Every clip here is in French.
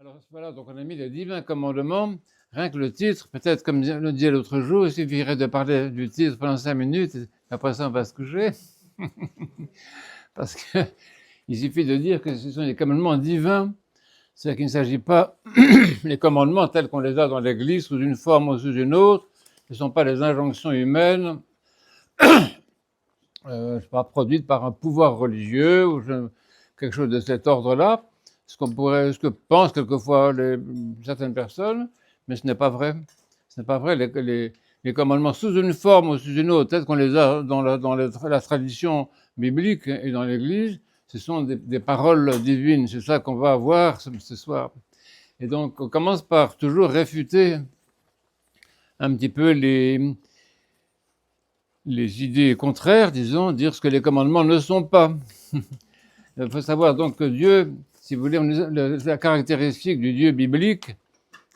Alors voilà, donc on a mis les divins commandements. Rien que le titre, peut-être comme je le disais l'autre jour, il suffirait de parler du titre pendant 5 minutes, et après ça on va se coucher. Parce qu'il suffit de dire que ce sont des commandements divins. C'est-à-dire qu'il ne s'agit pas les commandements tels qu'on les a dans l'Église, sous une forme ou sous une autre. Ce ne sont pas les injonctions humaines, je sais pas, produites par un pouvoir religieux ou quelque chose de cet ordre-là. Ce que pensent quelquefois certaines personnes, mais ce n'est pas vrai. Ce n'est pas vrai. Les commandements sous une forme ou sous une autre, tels qu'on les a dans la tradition biblique et dans l'Église, ce sont des paroles divines. C'est ça qu'on va voir ce soir. Et donc, on commence par toujours réfuter un petit peu les idées contraires, disons, dire ce que les commandements ne sont pas. Il faut savoir donc que Dieu, si vous voulez, la caractéristique du Dieu biblique,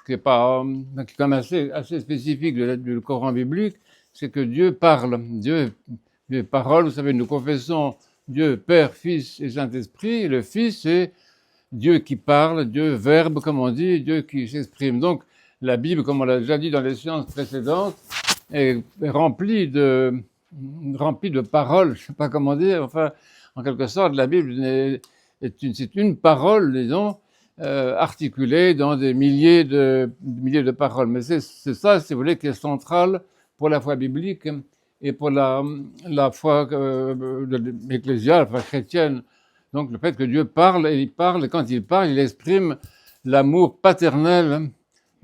qui est quand même assez spécifique du Coran biblique, c'est que Dieu parle. Dieu est parole. Vous savez, nous confessons Dieu Père, Fils et Saint-Esprit. Et le Fils, c'est Dieu qui parle, Dieu verbe, comme on dit, Dieu qui s'exprime. Donc, la Bible, comme on l'a déjà dit dans les séances précédentes, est remplie de paroles. Je ne sais pas comment dire. Enfin, en quelque sorte, la Bible c'est une parole, disons, articulée dans des milliers de paroles. Mais c'est ça, si vous voulez, qui est central pour la foi biblique et pour la foi ecclésiale, la foi chrétienne. Donc le fait que Dieu parle, et quand il parle, il exprime l'amour paternel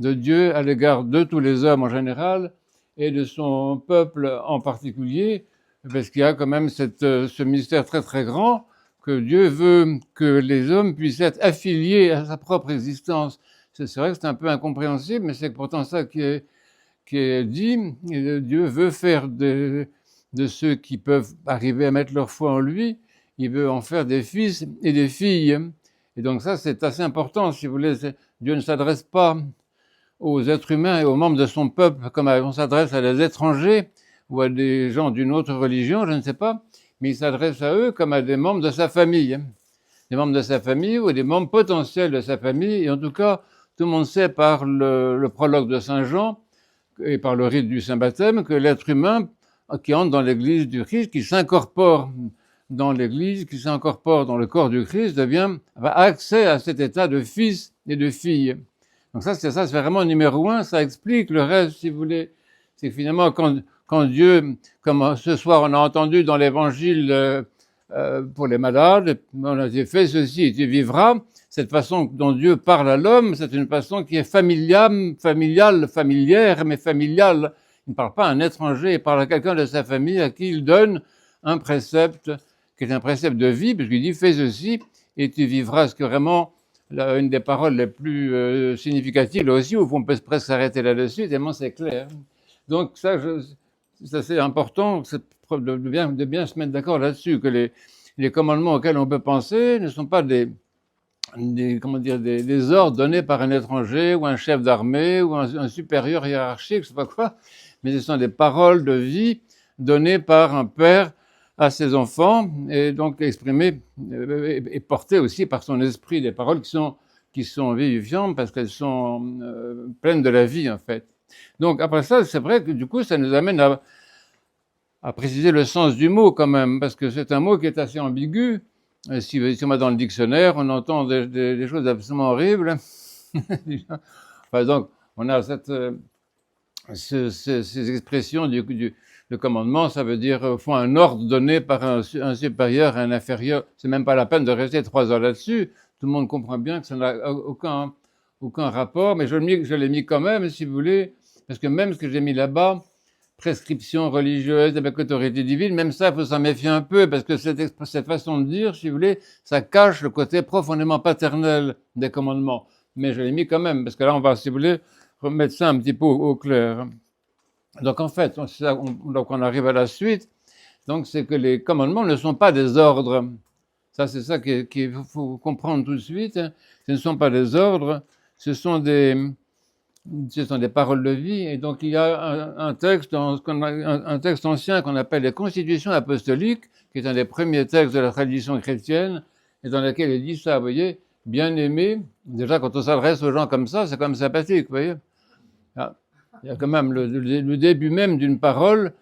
de Dieu à l'égard de tous les hommes en général et de son peuple en particulier, parce qu'il y a quand même ce mystère très très grand que Dieu veut que les hommes puissent être affiliés à sa propre existence. C'est vrai que c'est un peu incompréhensible, mais c'est pourtant ça qui est dit. Et Dieu veut faire de ceux qui peuvent arriver à mettre leur foi en lui, il veut en faire des fils et des filles. Et donc ça, c'est assez important, si vous voulez. Dieu ne s'adresse pas aux êtres humains et aux membres de son peuple comme on s'adresse à des étrangers ou à des gens d'une autre religion, je ne sais pas, mais il s'adresse à eux comme à des membres de sa famille. Des membres de sa famille ou des membres potentiels de sa famille. Et en tout cas, tout le monde sait par le prologue de Saint Jean et par le rite du Saint-Baptême que l'être humain qui entre dans l'Église du Christ, qui s'incorpore dans l'Église, qui s'incorpore dans le corps du Christ, a accès à cet état de fils et de fille. Donc ça, c'est vraiment numéro un, ça explique le reste, si vous voulez. C'est que finalement, quand Dieu, comme ce soir on a entendu dans l'Évangile pour les malades, on a dit fais ceci et tu vivras. Cette façon dont Dieu parle à l'homme, c'est une façon qui est familière, mais familiale. Il ne parle pas à un étranger, il parle à quelqu'un de sa famille à qui il donne un précepte qui est un précepte de vie, puisqu'il dit fais ceci et tu vivras. Ce que vraiment une des paroles les plus significatives, là aussi, où on peut presque s'arrêter là-dessus, tellement c'est clair. Donc ça c'est important de bien se mettre d'accord là-dessus, que les commandements auxquels on peut penser ne sont pas des ordres donnés par un étranger ou un chef d'armée ou un supérieur hiérarchique, je sais pas quoi, mais ce sont des paroles de vie données par un père à ses enfants et donc exprimées et portées aussi par son esprit, des paroles qui sont vivifiantes parce qu'elles sont pleines de la vie en fait. Donc après ça, c'est vrai que du coup, ça nous amène à préciser le sens du mot quand même, parce que c'est un mot qui est assez ambigu. Si on va dans le dictionnaire, on entend des choses absolument horribles. Par exemple, on a ces expressions le commandement, ça veut dire au fond un ordre donné par un supérieur à un inférieur. C'est même pas la peine de rester 3 heures là-dessus. Tout le monde comprend bien que ça n'a aucun rapport, mais je l'ai mis quand même, si vous voulez, parce que même ce que j'ai mis là-bas, prescription religieuse avec autorité divine, même ça, il faut s'en méfier un peu, parce que cette façon de dire, si vous voulez, ça cache le côté profondément paternel des commandements. Mais je l'ai mis quand même, parce que là, on va, si vous voulez, remettre ça un petit peu au clair. Donc en fait, on arrive à la suite. Donc c'est que les commandements ne sont pas des ordres. Ça, c'est ça qu'il faut comprendre tout de suite. Ce ne sont pas des ordres, ce sont des paroles de vie. Et donc il y a un texte ancien qu'on appelle les Constitutions apostoliques, qui est un des premiers textes de la tradition chrétienne, et dans lequel il dit ça, vous voyez, bien-aimé. Déjà, quand on s'adresse aux gens comme ça, c'est quand même sympathique, vous voyez. Ah, il y a quand même le début même d'une parole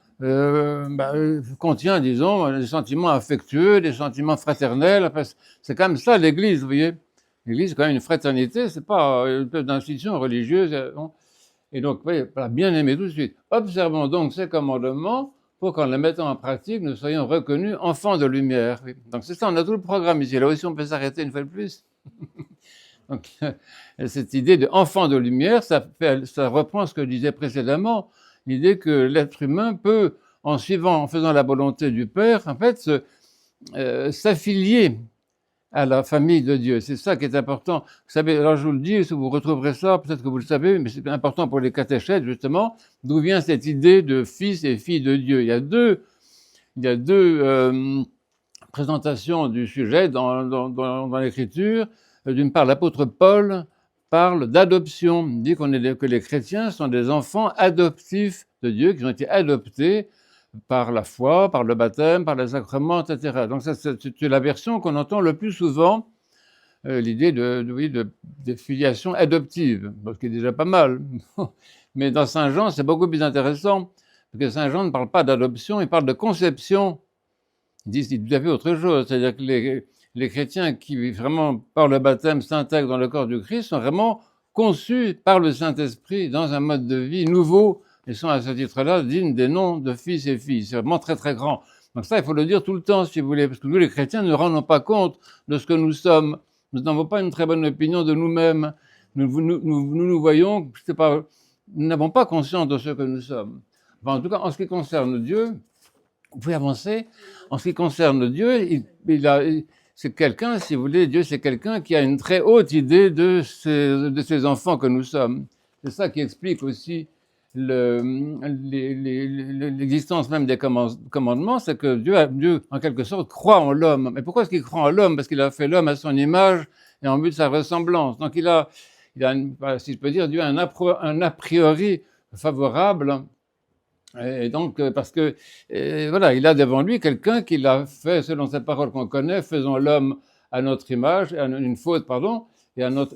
contient, disons, des sentiments affectueux, des sentiments fraternels. Enfin, c'est quand même ça l'Église, vous voyez. L'Église, c'est quand même une fraternité, c'est pas une espèce d'institution religieuse. Non. Et donc, oui, voilà, bien aimé tout de suite. Observons donc ces commandements pour qu'en les mettant en pratique, nous soyons reconnus enfants de lumière. Oui. Donc c'est ça, on a tout le programme ici. Là aussi, on peut s'arrêter une fois de plus. Donc, cette idée de enfant de lumière, ça reprend ce que je disais précédemment, l'idée que l'être humain peut, en faisant la volonté du Père, en fait, s'affilier à la famille de Dieu. C'est ça qui est important. Vous savez, alors je vous le dis, si vous retrouverez ça, peut-être que vous le savez, mais c'est important pour les catéchètes, justement, d'où vient cette idée de fils et fille de Dieu. Il y a deux présentations du sujet dans l'Écriture. D'une part, l'apôtre Paul parle d'adoption. Il dit que les chrétiens sont des enfants adoptifs de Dieu, qui ont été adoptés par la foi, par le baptême, par les sacrements, etc. Donc ça, c'est la version qu'on entend le plus souvent, l'idée de filiation adoptive, ce qui est déjà pas mal. Mais dans Saint Jean, c'est beaucoup plus intéressant, parce que Saint Jean ne parle pas d'adoption, il parle de conception. Il dit c'est tout à fait autre chose, c'est-à-dire que les chrétiens qui vraiment, par le baptême, s'intègrent dans le corps du Christ sont vraiment conçus par le Saint-Esprit dans un mode de vie nouveau, et sont à ce titre-là dignes des noms de fils et filles. C'est vraiment très très grand. Donc ça, il faut le dire tout le temps, si vous voulez, parce que nous, les chrétiens, ne nous rendons pas compte de ce que nous sommes. Nous n'avons pas une très bonne opinion de nous-mêmes. Nous voyons, c'est pas, nous n'avons pas conscience de ce que nous sommes. Enfin, en tout cas, en ce qui concerne Dieu, vous pouvez avancer. En ce qui concerne Dieu, c'est quelqu'un, si vous voulez, Dieu, c'est quelqu'un qui a une très haute idée de ces enfants que nous sommes. C'est ça qui explique aussi l'existence même des commandements, c'est que Dieu, en quelque sorte, croit en l'homme. Mais pourquoi est-ce qu'il croit en l'homme? Parce qu'il a fait l'homme à son image et en but de sa ressemblance. Donc il a si je peux dire, Dieu a un a priori favorable. Et donc, parce que, voilà, il a devant lui quelqu'un qui l'a fait, selon cette parole qu'on connaît, faisons l'homme à notre image, une faute, pardon, et en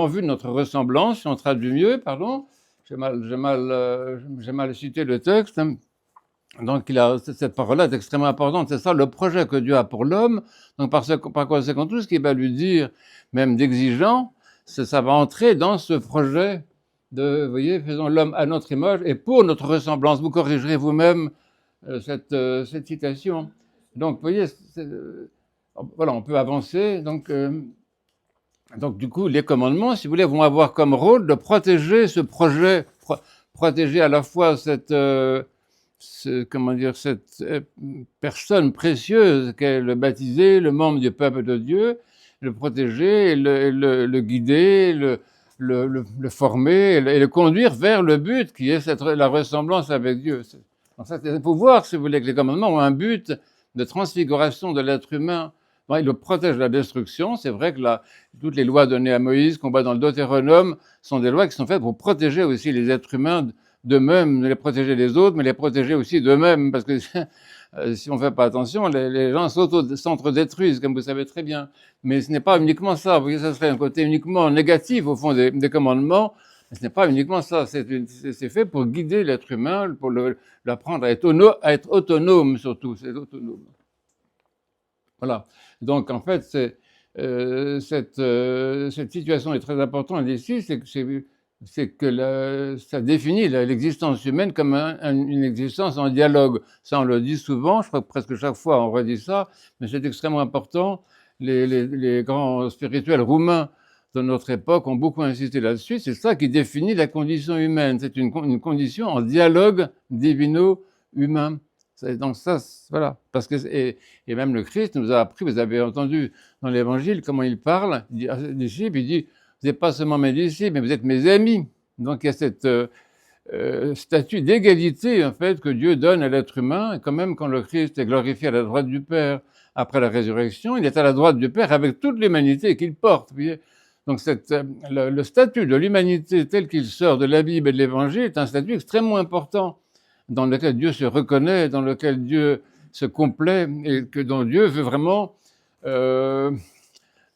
vue de notre ressemblance, si on traduit mieux, pardon, j'ai mal cité le texte. Donc, cette parole-là est extrêmement importante. C'est ça le projet que Dieu a pour l'homme. Donc, par conséquent, tout ce qu'il va lui dire, même d'exigeant, ça va entrer dans ce projet vous voyez, faisons l'homme à notre image et pour notre ressemblance. Vous corrigerez vous-même cette citation. Donc, vous voyez, voilà, on peut avancer. Donc, du coup, les commandements, si vous voulez, vont avoir comme rôle de protéger ce projet, protéger à la fois cette personne précieuse qu'est le baptisé, le membre du peuple de Dieu, le protéger, le guider, le former et le conduire vers le but qui est la ressemblance avec Dieu. Donc ça, il faut voir, si vous voulez, que les commandements ont un but de transfiguration de l'être humain. Bon, ils le protègent de la destruction. C'est vrai que toutes les lois données à Moïse, qu'on voit dans le Deutéronome, sont des lois qui sont faites pour protéger aussi les êtres humains d'eux-mêmes, les protéger des autres, mais les protéger aussi d'eux-mêmes, parce que si on ne fait pas attention, les gens s'entre-détruisent, comme vous savez très bien. Mais ce n'est pas uniquement ça. Vous voyez, ça serait un côté uniquement négatif, au fond, des commandements. Mais ce n'est pas uniquement ça. C'est fait pour guider l'être humain, pour l'apprendre à être autonome, surtout. C'est autonome. Voilà. Donc, en fait, cette situation est très importante ici, c'est que ça définit l'existence humaine comme une existence en dialogue. Ça, on le dit souvent, je crois que presque chaque fois on redit ça, mais c'est extrêmement important. Les grands spirituels roumains de notre époque ont beaucoup insisté là-dessus. C'est ça qui définit la condition humaine. C'est une condition en dialogue divino-humain. Donc ça, voilà. Parce que, et même le Christ nous a appris, vous avez entendu dans l'Évangile comment il parle, il dit à ses disciples, il dit, vous n'êtes pas seulement mes disciples, mais vous êtes mes amis. Donc il y a cette statut d'égalité, en fait, que Dieu donne à l'être humain. Et quand même, quand le Christ est glorifié à la droite du Père après la résurrection, il est à la droite du Père avec toute l'humanité qu'il porte. Vous voyez. Donc le statut de l'humanité tel qu'il sort de la Bible et de l'Évangile est un statut extrêmement important, dans lequel Dieu se reconnaît, dans lequel Dieu se complaît, et dont Dieu veut vraiment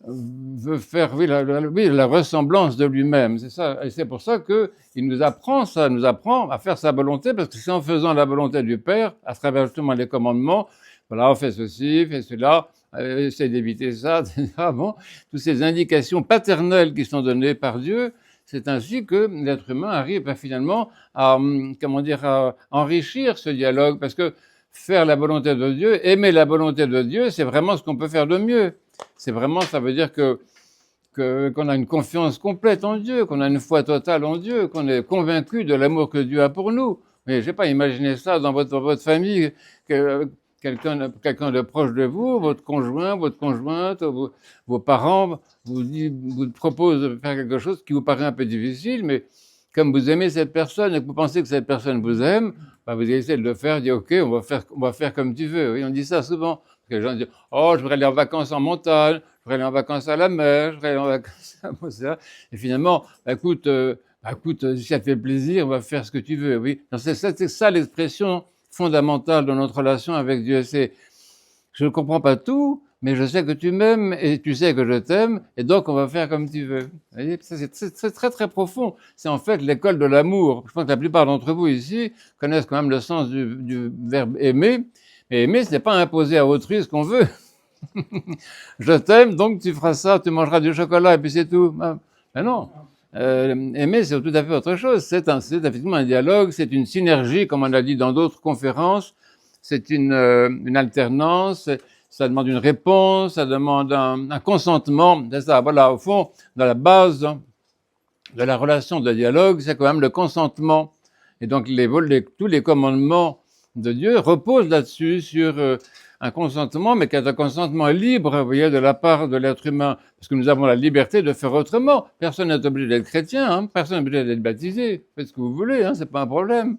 veut faire la ressemblance de lui-même. C'est ça. Et c'est pour ça qu'il nous apprend ça, nous apprend à faire sa volonté, parce que c'est en faisant la volonté du Père, à travers justement les commandements, voilà, on fait ceci, fait cela, essaie d'éviter ça, etc. Bon, toutes ces indications paternelles qui sont données par Dieu, c'est ainsi que l'être humain arrive finalement à, comment dire, à enrichir ce dialogue, parce que faire la volonté de Dieu, aimer la volonté de Dieu, c'est vraiment ce qu'on peut faire de mieux. C'est vraiment, ça veut dire qu'on a une confiance complète en Dieu, qu'on a une foi totale en Dieu, qu'on est convaincu de l'amour que Dieu a pour nous. Mais je n'ai pas imaginé ça dans votre famille, que quelqu'un de proche de vous, votre conjoint, votre conjointe, vos parents vous proposent de faire quelque chose qui vous paraît un peu difficile, mais comme vous aimez cette personne et que vous pensez que cette personne vous aime, bah vous essayez de le faire, dites ok, on va faire comme tu veux. Oui, on dit ça souvent. Parce que les gens disent, oh, je voudrais aller en vacances en montagne, je voudrais aller en vacances à la mer, je voudrais aller en vacances à ça. Et finalement, écoute, si ça te fait plaisir, on va faire ce que tu veux. Oui, c'est ça l'expression fondamentale de notre relation avec Dieu. C'est, je ne comprends pas tout, mais je sais que tu m'aimes et tu sais que je t'aime, et donc on va faire comme tu veux. Vous voyez, ça c'est très très profond. C'est en fait l'école de l'amour. Je pense que la plupart d'entre vous ici connaissent quand même le sens du verbe aimer. Mais aimer, ce n'est pas imposer à autrui ce qu'on veut. Je t'aime, donc tu feras ça, tu mangeras du chocolat et puis c'est tout. Mais non. Aimer, c'est tout à fait autre chose. C'est effectivement un dialogue, c'est une synergie, comme on a dit dans d'autres conférences. C'est une alternance, ça demande une réponse, ça demande un consentement. C'est ça, voilà, au fond, dans la base de la relation de dialogue, c'est quand même le consentement. Et donc, tous les commandements de Dieu reposent là-dessus, sur un consentement, mais qui est un consentement libre, vous voyez, de la part de l'être humain. Parce que nous avons la liberté de faire autrement. Personne n'est obligé d'être chrétien, hein, personne n'est obligé d'être baptisé. Faites ce que vous voulez, hein, c'est pas un problème.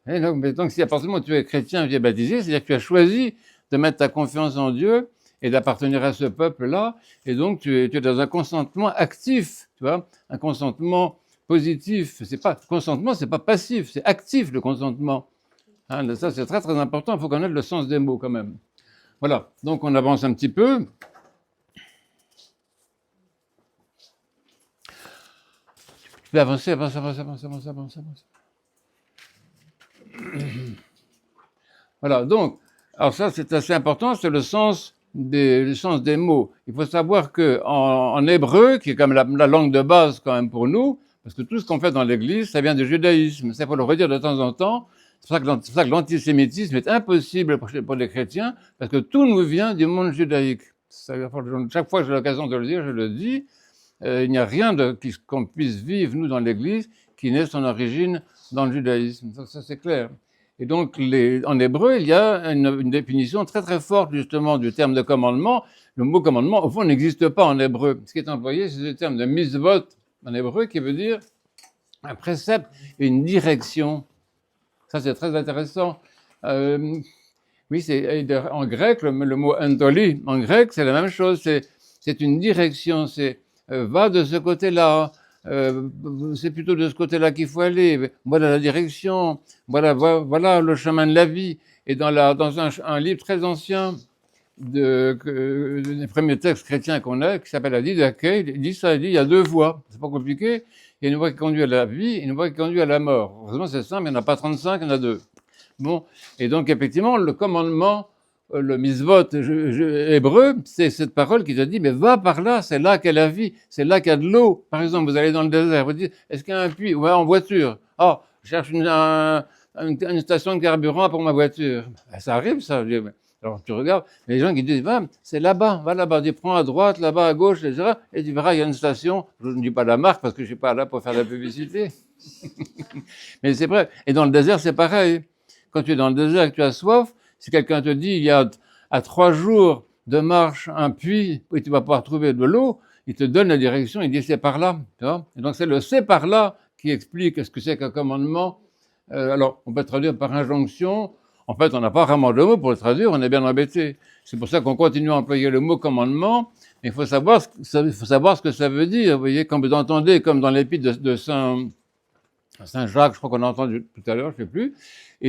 Et donc, si à partir du moment où tu es chrétien et tu es baptisé, c'est-à-dire que tu as choisi de mettre ta confiance en Dieu et d'appartenir à ce peuple-là, et donc tu es dans un consentement actif, tu vois, un consentement positif. Consentement, c'est pas passif, c'est actif le consentement. Hein, ça, c'est très très important. Il faut connaître le sens des mots quand même. Voilà. Donc on avance un petit peu. Je vais avancer. Voilà. Donc, alors ça, c'est assez important. C'est le sens des mots. Il faut savoir que en hébreu, qui est comme la langue de base quand même pour nous, parce que tout ce qu'on fait dans l'Église, ça vient du judaïsme. Ça, il faut le redire de temps en temps. C'est pour ça que l'antisémitisme est impossible pour les chrétiens, parce que tout nous vient du monde judaïque. Chaque fois que j'ai l'occasion de le dire, je le dis. Il n'y a rien qu'on puisse vivre, nous, dans l'Église, qui n'ait son origine dans le judaïsme. Ça c'est clair. Et donc, en hébreu, il y a une définition très très forte, justement, du terme de commandement. Le mot commandement, au fond, n'existe pas en hébreu. Ce qui est employé, c'est le terme de mitzvot en hébreu, qui veut dire un précepte et une direction. Ça, c'est très intéressant. Oui, en grec, le mot entoli, en grec, c'est la même chose. C'est une direction. C'est va de ce côté-là. C'est plutôt de ce côté-là qu'il faut aller. Voilà la direction. Voilà le chemin de la vie. Et dans un livre très ancien des premiers textes chrétiens qu'on a, qui s'appelle la Didaché, il dit il y a deux voies. C'est pas compliqué. Il y a une voie qui conduit à la vie et une voie qui conduit à la mort. Heureusement, c'est simple, il n'y en a pas 35, il y en a deux. Bon. Et donc, effectivement, le commandement, le mitzvot hébreu, c'est cette parole qui te dit, mais va par là, c'est là qu'est la vie, c'est là qu'il y a de l'eau. Par exemple, vous allez dans le désert, vous dites, est-ce qu'il y a un puits? Ouais, en voiture. Ah, je cherche une station de carburant pour ma voiture. Ben, ça arrive, ça. Alors, tu regardes, les gens qui disent, c'est là-bas, va là-bas, tu prends à droite, là-bas, à gauche, etc. Et tu verras, il y a une station. Je ne dis pas la marque parce que je ne suis pas là pour faire de la publicité. Mais c'est vrai. Et dans le désert, c'est pareil. Quand tu es dans le désert et que tu as soif, si quelqu'un te dit, il y a à 3 jours de marche un puits où tu vas pouvoir trouver de l'eau, il te donne la direction, il dit, c'est par là. Tu vois. Et donc, c'est le c'est par là qui explique ce que c'est qu'un commandement. Alors, on peut traduire par injonction. En fait, on n'a pas vraiment de mot pour le traduire, on est bien embêté. C'est pour ça qu'on continue à employer le mot commandement, mais il faut savoir ce que ça veut dire. Vous voyez, quand vous entendez, comme dans l'épître de Saint Saint Jacques, je crois qu'on a entendu tout à l'heure, je ne sais plus.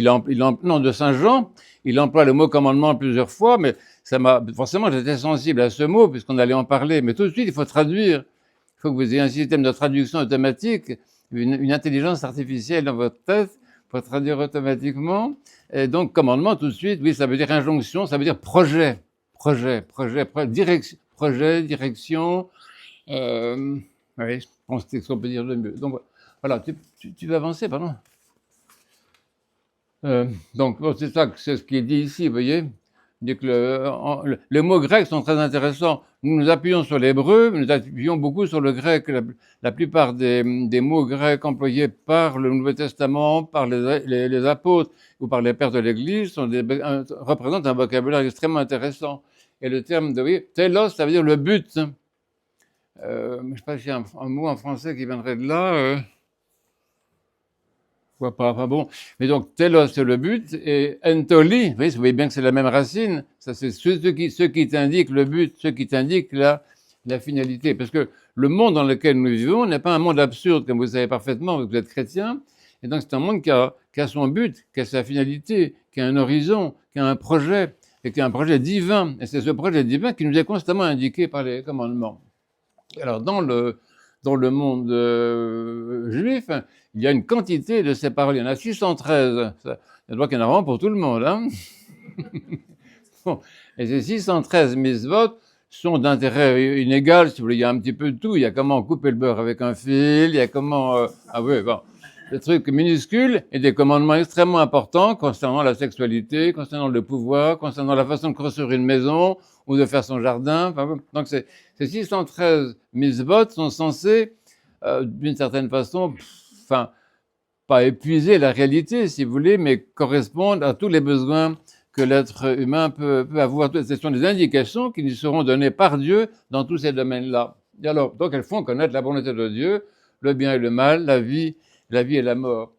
Non, de Saint Jean, il emploie le mot commandement plusieurs fois, mais forcément, j'étais sensible à ce mot, puisqu'on allait en parler. Mais tout de suite, il faut traduire. Il faut que vous ayez un système de traduction automatique, une intelligence artificielle dans votre tête pour traduire automatiquement. Et donc, commandement, tout de suite, oui, ça veut dire injonction, ça veut dire projet. Direction. Oui, je pense que c'est ce qu'on peut dire de mieux. Donc, voilà, tu veux avancer, pardon. Donc, bon, c'est ce qui est dit ici, vous voyez. dit que les mots grecs sont très intéressants. Nous nous appuyons sur l'hébreu, mais nous appuyons beaucoup sur le grec. La plupart des mots grecs employés par le Nouveau Testament, par les apôtres ou par les pères de l'Église représentent un vocabulaire extrêmement intéressant. Et le terme de télos, ça veut dire le but. Je ne sais pas s'il y a un mot en français qui viendrait de là. Pas bon. Mais donc, télos, c'est le but, et entoli, vous voyez bien que c'est la même racine, ça c'est ce qui t'indique le but, ce qui t'indique la finalité. Parce que le monde dans lequel nous vivons n'est pas un monde absurde, comme vous savez parfaitement, vous êtes chrétien, et donc c'est un monde qui a son but, qui a sa finalité, qui a un horizon, qui a un projet, et qui a un projet divin. Et c'est ce projet divin qui nous est constamment indiqué par les commandements. Alors, dans le monde juif, il y a une quantité de ces paroles. Il y en a 613. Je dois qu'il y en a vraiment pour tout le monde. Hein. Bon. Et ces 613 mitzvot sont d'intérêt inégal. Si vous voulez, il y a un petit peu de tout. Il y a comment couper le beurre avec un fil. Il y a comment... des trucs minuscules et des commandements extrêmement importants concernant la sexualité, concernant le pouvoir, concernant la façon de construire une maison ou de faire son jardin. Donc, ces 613 mitzvot sont censés, d'une certaine façon, pas épuiser la réalité, si vous voulez, mais correspondre à tous les besoins que l'être humain peut avoir. Ce sont des indications qui lui seront données par Dieu dans tous ces domaines-là. Et alors, donc, elles font connaître la volonté de Dieu, le bien et le mal, la vie et la mort.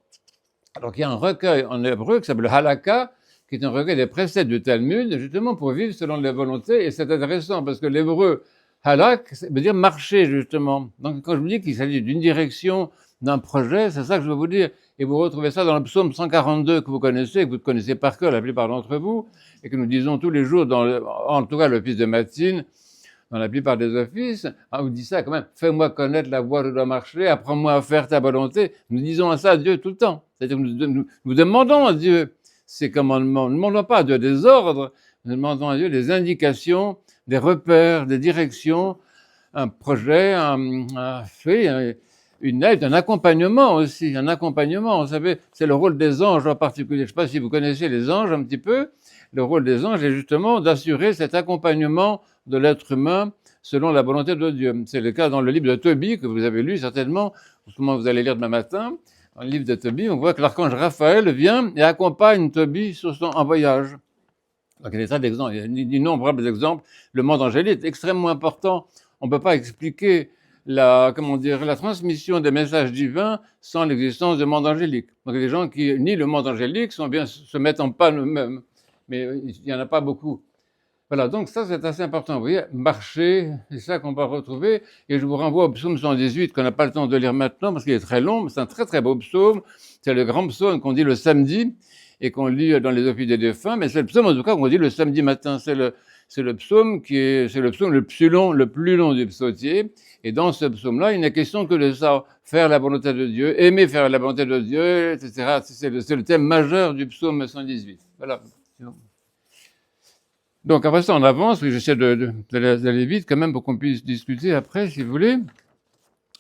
Alors, il y a un recueil en hébreu qui s'appelle Halakha, qui est un recueil des préceptes du Talmud, justement pour vivre selon les volontés. Et c'est intéressant parce que l'hébreu halak veut dire marcher, justement. Donc, quand je vous dis qu'il s'agit d'une direction, d'un projet, c'est ça que je veux vous dire. Et vous retrouvez ça dans le psaume 142 que vous connaissez par cœur, la plupart d'entre vous, et que nous disons tous les jours, en tout cas l'office de Matzine, dans la plupart des offices. On vous dit ça quand même, fais-moi connaître la voie où je dois marcher, apprends-moi à faire ta volonté. Nous disons ça à Dieu tout le temps. C'est-à-dire que nous demandons à Dieu ces commandements. Nous ne demandons pas à Dieu des ordres, nous demandons à Dieu des indications, des repères, des directions, un projet, une aide, un accompagnement aussi, un accompagnement. Vous savez, c'est le rôle des anges en particulier. Je ne sais pas si vous connaissez les anges un petit peu. Le rôle des anges est justement d'assurer cet accompagnement de l'être humain selon la volonté de Dieu. C'est le cas dans le livre de Tobie que vous avez lu certainement, comment vous allez lire demain matin. Dans le livre de Tobie, on voit que l'archange Raphaël vient et accompagne Tobie en voyage. Donc il y a des tas d'exemples, il y a d'innombrables exemples. Le monde angélique est extrêmement important. On ne peut pas expliquer la transmission des messages divins sans l'existence du monde angélique. Donc les gens qui nient le monde angélique se mettent en panne eux-mêmes. Mais il n'y en a pas beaucoup. Voilà, donc ça c'est assez important. Vous voyez, marcher, c'est ça qu'on va retrouver. Et je vous renvoie au psaume 118 qu'on n'a pas le temps de lire maintenant parce qu'il est très long, mais c'est un très très beau psaume. C'est le grand psaume qu'on dit le samedi et qu'on lit dans les offices des défunts. Mais c'est le psaume en tout cas qu'on dit le samedi matin. C'est le psaume le plus long du psautier. Et dans ce psaume-là, il n'est question que de ça, faire la volonté de Dieu, aimer faire la volonté de Dieu, etc. C'est le thème majeur du psaume 118. Voilà. Donc après ça, on avance. Oui, j'essaie d'aller vite quand même pour qu'on puisse discuter après, si vous voulez.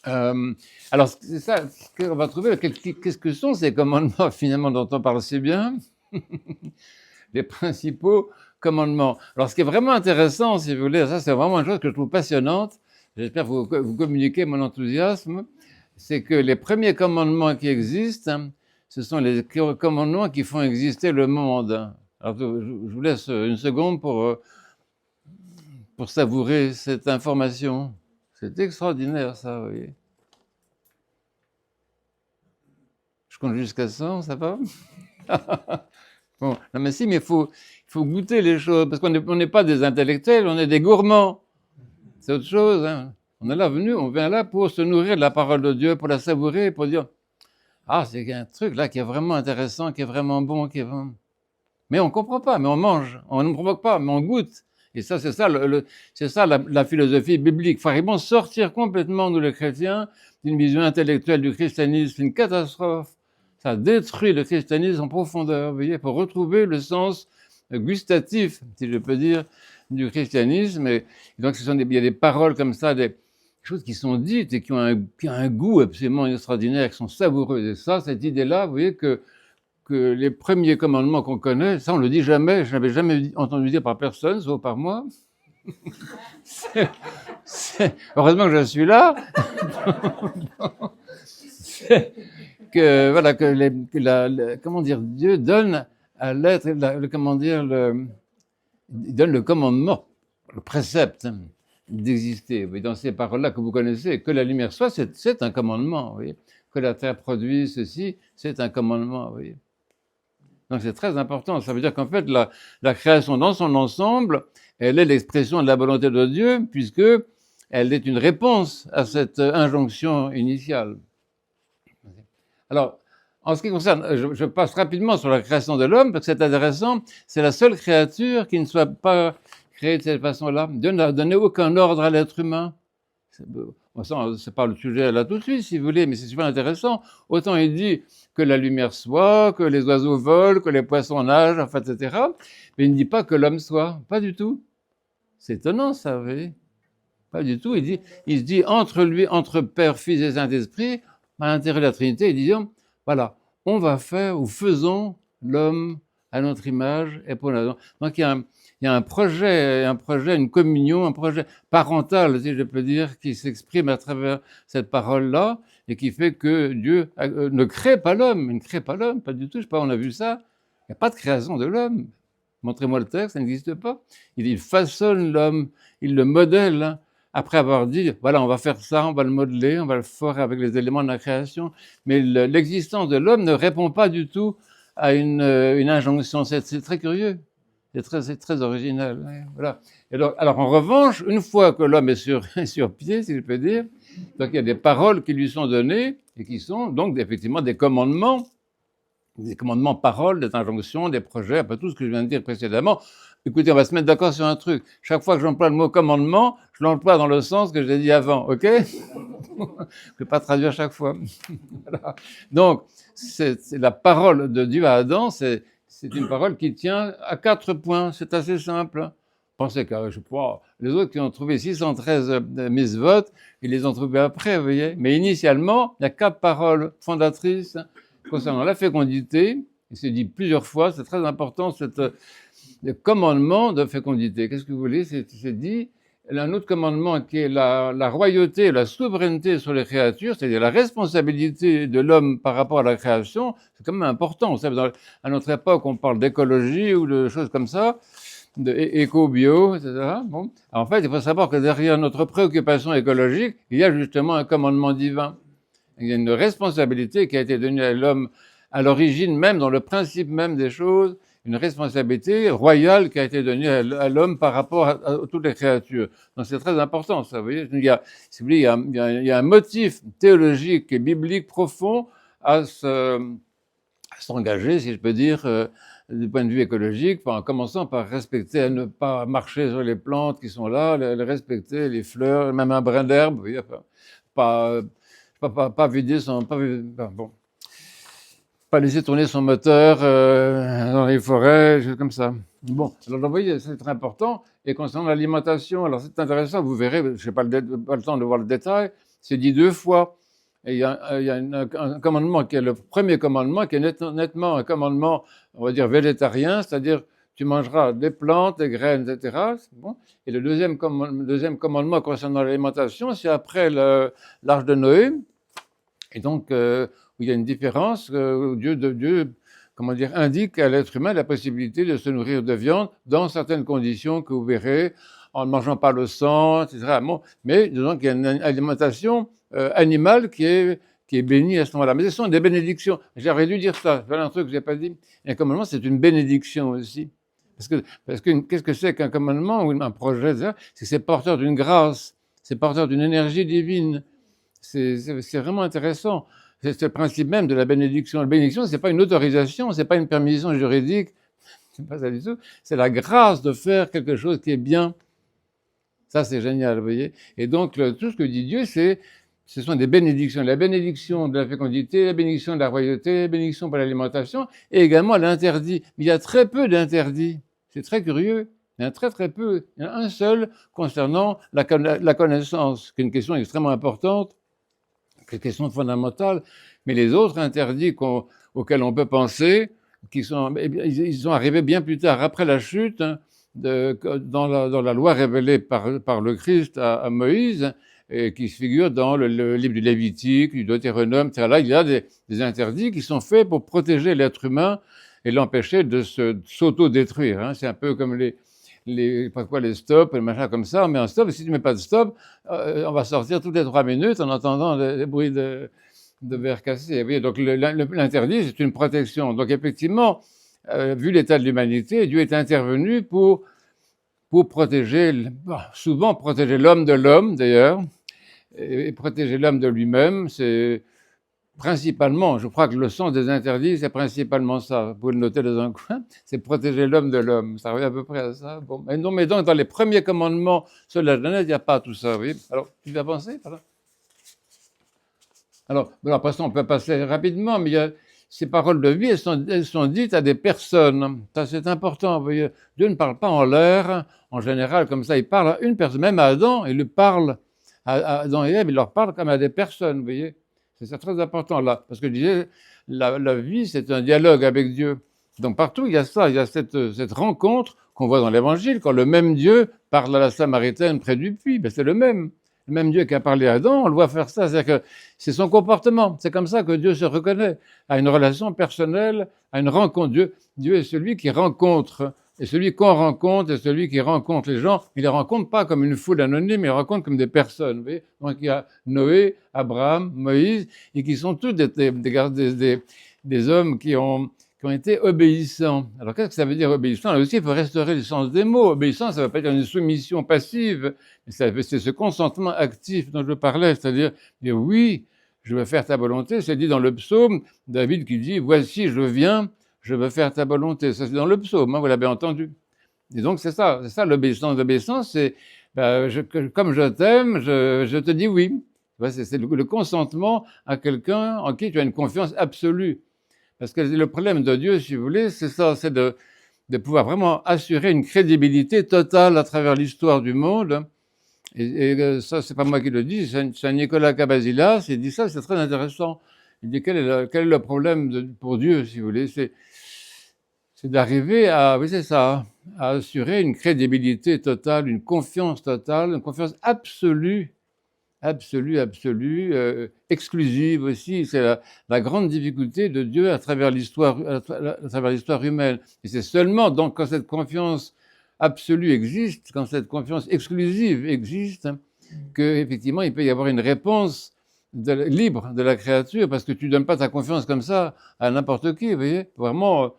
Alors, c'est ça qu'on va trouver. Qu'est-ce que sont ces commandements, finalement, dont on parle si bien? Les principaux commandements. Alors, ce qui est vraiment intéressant, si vous voulez, ça c'est vraiment une chose que je trouve passionnante. J'espère vous communiquer mon enthousiasme. C'est que les premiers commandements qui existent, ce sont les commandements qui font exister le monde. Alors, je vous laisse une seconde pour savourer cette information. C'est extraordinaire, ça, vous voyez. Je compte jusqu'à 100, ça va? Bon, non mais si, mais il faut goûter les choses, parce qu'on n'est pas des intellectuels, on est des gourmands. C'est autre chose, hein. On vient là pour se nourrir de la parole de Dieu, pour la savourer, pour dire, Ah, c'est un truc là qui est vraiment intéressant, qui est vraiment bon, qui est vraiment... Mais on ne comprend pas, mais on mange. On ne provoque pas, mais on goûte. Et ça, c'est ça, c'est ça la philosophie biblique. Il faut vraiment sortir complètement, nous les chrétiens, d'une vision intellectuelle du christianisme. C'est une catastrophe. Ça détruit le christianisme en profondeur, vous voyez, pour retrouver le sens gustatif, si je peux dire, du christianisme. Et donc, il y a des paroles comme ça, des choses qui sont dites et qui ont un goût absolument extraordinaire, qui sont savoureuses. Et ça, cette idée-là, vous voyez que les premiers commandements qu'on connaît, ça on le dit jamais, je n'avais jamais entendu dire par personne, sauf par moi. Heureusement que je suis là. Que voilà comment dire, Dieu donne à l'être, comment dire, il donne le commandement, le précepte d'exister. Dans ces paroles-là que vous connaissez, que la lumière soit, c'est un commandement. Vous voyez. Que la terre produise ceci, c'est un commandement. Vous voyez. Donc c'est très important. Ça veut dire qu'en fait, la création dans son ensemble, elle est l'expression de la volonté de Dieu, puisque elle est une réponse à cette injonction initiale. Alors, en ce qui concerne, je passe rapidement sur la création de l'homme, parce que c'est intéressant, c'est la seule créature qui ne soit pas créée de cette façon-là. Dieu n'a donné aucun ordre à l'être humain. C'est pas le sujet là tout de suite, si vous voulez, mais c'est super intéressant. Autant il dit que la lumière soit, que les oiseaux volent, que les poissons nagent, enfin, etc. Mais il ne dit pas que l'homme soit. Pas du tout. C'est étonnant, ça, vous voyez. Pas du tout. Il se dit entre Père, Fils et Saint-Esprit, à l'intérieur de la Trinité, il dit, voilà, on va faire ou faisons l'homme à notre image et pour notre... Donc il y a un projet, une communion, un projet parental, si je peux dire, qui s'exprime à travers cette parole-là et qui fait que Dieu ne crée pas l'homme, il ne crée pas l'homme, pas du tout. Je sais pas, on a vu ça. Il n'y a pas de création de l'homme. Montrez-moi le texte, ça n'existe pas. Il façonne l'homme, il le modèle. Hein. Après avoir dit, voilà, on va faire ça, on va le modeler, on va le faire avec les éléments de la création. Mais l'existence de l'homme ne répond pas du tout à une injonction. C'est très curieux. C'est très original. Ouais, voilà. Et alors, en revanche, une fois que l'homme est sur pied, si je peux dire, donc il y a des paroles qui lui sont données et qui sont donc effectivement des commandements paroles, des injonctions, des projets, après tout ce que je viens de dire précédemment. Écoutez, on va se mettre d'accord sur un truc. Chaque fois que j'emploie le mot commandement, je l'emploie dans le sens que j'ai dit avant, ok? Je ne vais pas traduire chaque fois. Voilà. Donc, c'est la parole de Dieu à Adam, c'est une parole qui tient à 4 points. C'est assez simple. Pensez que, je crois, les autres qui ont trouvé 613 mises-votes, ils les ont trouvés après, vous voyez. Mais initialement, il y a 4 paroles fondatrices concernant la fécondité. Il s'est dit plusieurs fois, c'est très important, le commandement de fécondité. Qu'est-ce que vous voulez? C'est dit, un autre commandement qui est la royauté, la souveraineté sur les créatures, c'est-à-dire la responsabilité de l'homme par rapport à la création, c'est quand même important. Vous savez, à notre époque, on parle d'écologie ou de choses comme ça, éco-bio, etc. Bon. En fait, il faut savoir que derrière notre préoccupation écologique, il y a justement un commandement divin. Il y a une responsabilité qui a été donnée à l'homme à l'origine même, dans le principe même des choses, une responsabilité royale qui a été donnée à l'homme par rapport à toutes les créatures. Donc c'est très important, ça. Vous voyez, il y a, si vous voulez, il y a un motif théologique et biblique profond à s'engager, si je peux dire, du point de vue écologique, en commençant par respecter, à ne pas marcher sur les plantes qui sont là, les respecter, les fleurs, même un brin d'herbe, vous voyez, enfin, pas vider son... bon. Pas laisser tourner son moteur dans les forêts, choses comme ça. Bon, alors vous voyez, c'est très important. Et concernant l'alimentation, alors c'est intéressant, vous verrez, je n'ai pas le temps de voir le détail, c'est dit 2 fois. Et il y a un commandement qui est le premier commandement, qui est nettement un commandement, on va dire, végétarien, c'est-à-dire tu mangeras des plantes, des graines, etc. Bon. Et le deuxième commandement concernant l'alimentation, c'est après l'Arche de Noé. Et donc, il y a une différence où Dieu, comment dire, indique à l'être humain la possibilité de se nourrir de viande dans certaines conditions que vous verrez, en ne mangeant pas le sang, etc. Bon, mais disons qu'il y a une alimentation animale qui est bénie à ce moment-là. Mais ce sont des bénédictions. J'aurais dû dire ça. Voilà un truc que je n'ai pas dit. Et un commandement, c'est une bénédiction aussi. Parce que qu'est-ce que c'est qu'un commandement ou un projet? C'est que c'est porteur d'une grâce, c'est porteur d'une énergie divine. C'est vraiment intéressant. C'est le principe même de la bénédiction. La bénédiction, ce n'est pas une autorisation, ce n'est pas une permission juridique, c'est pas ça du tout. C'est la grâce de faire quelque chose qui est bien. Ça, c'est génial, vous voyez. Et donc, tout ce que dit Dieu, ce sont des bénédictions. La bénédiction de la fécondité, la bénédiction de la royauté, la bénédiction pour l'alimentation, et également l'interdit. Mais il y a très peu d'interdits. C'est très curieux. Il y en a très très peu. Il y en a un seul concernant la connaissance, qui est une question extrêmement importante, qui est une question fondamentale. Mais les autres interdits auxquels on peut penser, ils sont arrivés bien plus tard, après la chute, hein, dans la loi révélée par le Christ à Moïse, et qui se figure dans le livre du Lévitique, du Deutéronome, etc. Là, il y a des interdits qui sont faits pour protéger l'être humain et l'empêcher de s'auto-détruire. Hein. C'est un peu comme les stops, les machins comme ça. On met un stop, et si tu ne mets pas de stop, on va sortir toutes les 3 minutes en entendant les bruits de verre cassé. Oui, donc l'interdit, c'est une protection. Donc effectivement, vu l'état de l'humanité, Dieu est intervenu pour protéger, souvent protéger l'homme de l'homme d'ailleurs, et protéger l'homme de lui-même. C'est principalement, je crois que le sens des interdits, c'est principalement ça. Vous pouvez le noter dans un coin, c'est protéger l'homme de l'homme. Ça revient à peu près à ça. Bon, mais non, mais donc dans les premiers commandements sur la Genèse, il n'y a pas tout ça. Oui. Alors, tu vas penser par là. Alors, après ça, on peut passer rapidement, mais ces paroles de vie, elles sont dites à des personnes. Ça, c'est important. Vous voyez, Dieu ne parle pas en l'air, en général, comme ça. Il parle à une personne, même à Adam, il lui parle à Adam et Ève, il leur parle comme à des personnes, vous voyez. C'est très important là, parce que je disais, la vie, c'est un dialogue avec Dieu. Donc partout, il y a ça, il y a cette rencontre qu'on voit dans l'Évangile, quand le même Dieu parle à la Samaritaine près du puits. Ben, c'est le même Dieu qui a parlé à Adam, on le voit faire ça. C'est-à-dire que c'est son comportement. C'est comme ça que Dieu se reconnaît, à une relation personnelle, à une rencontre. Dieu est celui qui rencontre. Et celui qu'on rencontre, et celui qui rencontre les gens, il ne les rencontre pas comme une foule anonyme, il les rencontre comme des personnes. Vous voyez. Donc il y a Noé, Abraham, Moïse, et qui sont tous des hommes qui ont été obéissants. Alors qu'est-ce que ça veut dire obéissant? Là aussi, il faut restaurer le sens des mots. Obéissant, ça ne veut pas dire une soumission passive, mais c'est ce consentement actif dont je parlais, c'est-à-dire dire oui, je veux faire ta volonté. C'est dit dans le psaume, David qui dit, voici, je viens, je veux faire ta volonté. Ça, c'est dans le psaume, hein, vous l'avez entendu. Et donc, c'est ça l'obéissance. L'obéissance, c'est, comme je t'aime, je te dis oui. C'est le consentement à quelqu'un en qui tu as une confiance absolue. Parce que le problème de Dieu, si vous voulez, c'est ça, c'est de pouvoir vraiment assurer une crédibilité totale à travers l'histoire du monde. Et ça, c'est pas moi qui le dis, c'est Nicolas Cabasilas, il dit ça, c'est très intéressant. Il dit quel est le problème pour Dieu, si vous voulez, c'est d'arriver à, oui, c'est ça, à assurer une crédibilité totale, une confiance totale, une confiance absolue, exclusive aussi. C'est la grande difficulté de Dieu à travers l'histoire humaine. Et c'est seulement donc quand cette confiance absolue existe, quand cette confiance exclusive existe, qu'effectivement il peut y avoir une réponse libre de la créature, parce que tu ne donnes pas ta confiance comme ça à n'importe qui, vous voyez. Vraiment,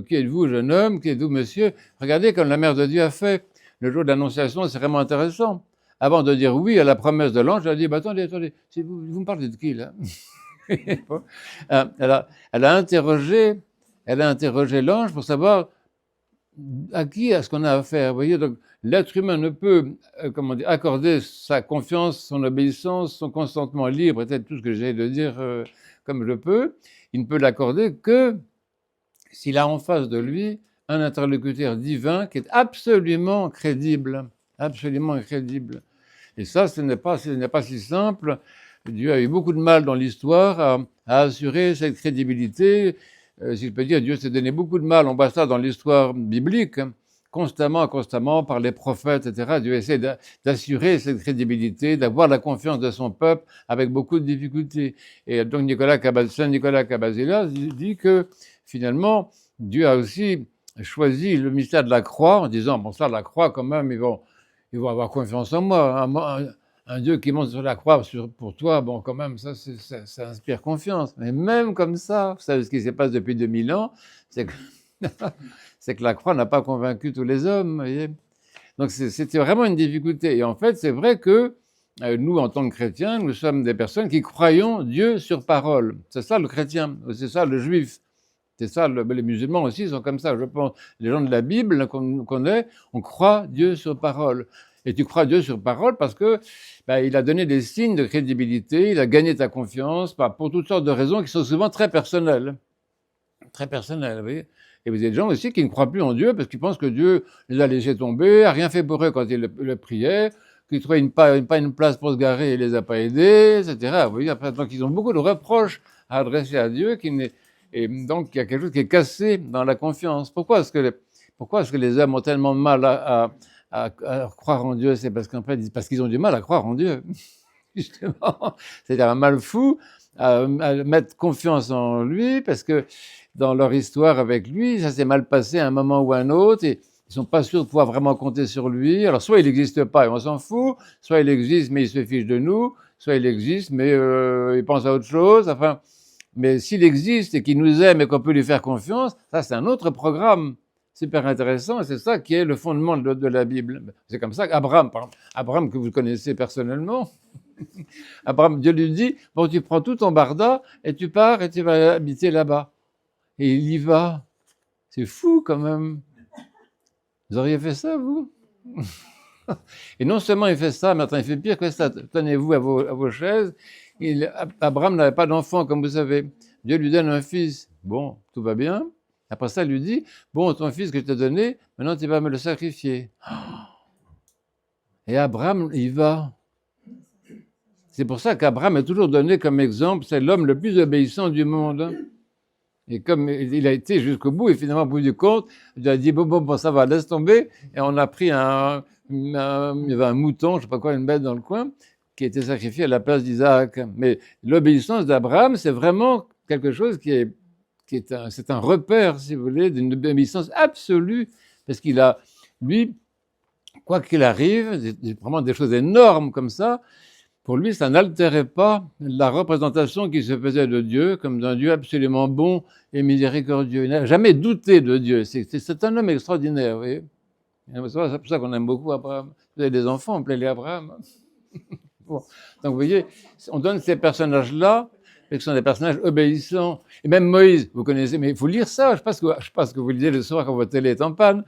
qui êtes-vous, jeune homme? Qui êtes-vous, monsieur? Regardez comme la mère de Dieu a fait. Le jour de l'Annonciation, c'est vraiment intéressant. Avant de dire oui à la promesse de l'ange, elle a dit, attendez, vous me parlez de qui, là? Elle a interrogé l'ange pour savoir à qui est-ce qu'on a affaire. Vous voyez, donc l'être humain ne peut accorder sa confiance, son obéissance, son consentement libre, peut-être tout ce que j'ai de dire comme je peux. Il ne peut l'accorder que s'il a en face de lui un interlocuteur divin qui est absolument crédible. Absolument crédible. Et ça, ce n'est pas si simple. Dieu a eu beaucoup de mal dans l'histoire à assurer cette crédibilité. Si je peux dire, Dieu s'est donné beaucoup de mal. On voit ça dans l'histoire biblique, hein, constamment, par les prophètes, etc. Dieu essaie d'assurer cette crédibilité, d'avoir la confiance de son peuple avec beaucoup de difficultés. Et donc Saint Nicolas Cabasilas dit que finalement, Dieu a aussi choisi le mystère de la croix en disant, bon ça, la croix quand même, ils vont avoir confiance en moi. Un Dieu qui monte sur la croix pour toi, bon, quand même, ça inspire confiance. Mais même comme ça, vous savez ce qui se passe depuis 2000 ans, c'est que la croix n'a pas convaincu tous les hommes, vous voyez. Donc c'était vraiment une difficulté. Et en fait, c'est vrai que nous, en tant que chrétiens, nous sommes des personnes qui croyons Dieu sur parole. C'est ça le chrétien, c'est ça le juif. C'est ça, les musulmans aussi sont comme ça, je pense. Les gens de la Bible qu'on connaît, on croit Dieu sur parole. Et tu crois Dieu sur parole parce que il a donné des signes de crédibilité, il a gagné ta confiance pour toutes sortes de raisons qui sont souvent très personnelles. Très personnelles, vous voyez. Et vous avez des gens aussi qui ne croient plus en Dieu parce qu'ils pensent que Dieu les a laissés tomber, a rien fait pour eux quand ils le priaient, qu'ils ne trouvaient pas une place pour se garer, il les a pas aidés, etc. Vous voyez, après, donc ils ont beaucoup de reproches à adresser à Dieu et donc, il y a quelque chose qui est cassé dans la confiance. Pourquoi est-ce que les hommes ont tellement de mal à croire en Dieu? C'est parce qu'en fait, parce qu'ils ont du mal à croire en Dieu, justement. C'est-à-dire un mal fou à mettre confiance en lui, parce que dans leur histoire avec lui, ça s'est mal passé à un moment ou à un autre, et ils sont pas sûrs de pouvoir vraiment compter sur lui. Alors, soit il n'existe pas et on s'en fout, soit il existe mais il se fiche de nous, soit il existe mais il pense à autre chose. Enfin, mais s'il existe et qu'il nous aime et qu'on peut lui faire confiance, ça c'est un autre programme super intéressant et c'est ça qui est le fondement de la Bible. C'est comme ça qu'Abraham, par exemple, Abraham que vous connaissez personnellement, Abraham, Dieu lui dit, bon tu prends tout ton barda et tu pars et tu vas habiter là-bas. Et il y va. C'est fou quand même. Vous auriez fait ça, vous? Et non seulement il fait ça, mais attends, il fait pire que ça. Tenez-vous à vos chaises. Abraham n'avait pas d'enfant, comme vous savez. Dieu lui donne un fils. Bon, tout va bien. Après ça, il lui dit, bon, ton fils que je t'ai donné, maintenant tu vas me le sacrifier. Et Abraham, il va. C'est pour ça qu'Abraham est toujours donné comme exemple, c'est l'homme le plus obéissant du monde. Et comme il a été jusqu'au bout, et finalement, au bout du compte, il a dit, bon, ça va, laisse tomber. Et on a pris il y avait un mouton, je ne sais pas quoi, une bête dans le coin, qui a été sacrifié à la place d'Isaac. Mais l'obéissance d'Abraham, c'est vraiment quelque chose c'est un repère, si vous voulez, d'une obéissance absolue, parce qu'il a, lui, quoi qu'il arrive, vraiment des choses énormes comme ça, pour lui, ça n'altérait pas la représentation qui se faisait de Dieu comme d'un Dieu absolument bon et miséricordieux. Il n'a jamais douté de Dieu. C'est un homme extraordinaire, vous voyez. C'est pour ça qu'on aime beaucoup Abraham. Vous avez des enfants, appelez-les Abraham. Bon. Donc, vous voyez, on donne ces personnages-là, et ce sont des personnages obéissants. Et même Moïse, vous connaissez, mais il faut lire ça. Je ne sais pas ce que vous lisez le soir quand votre télé est en panne.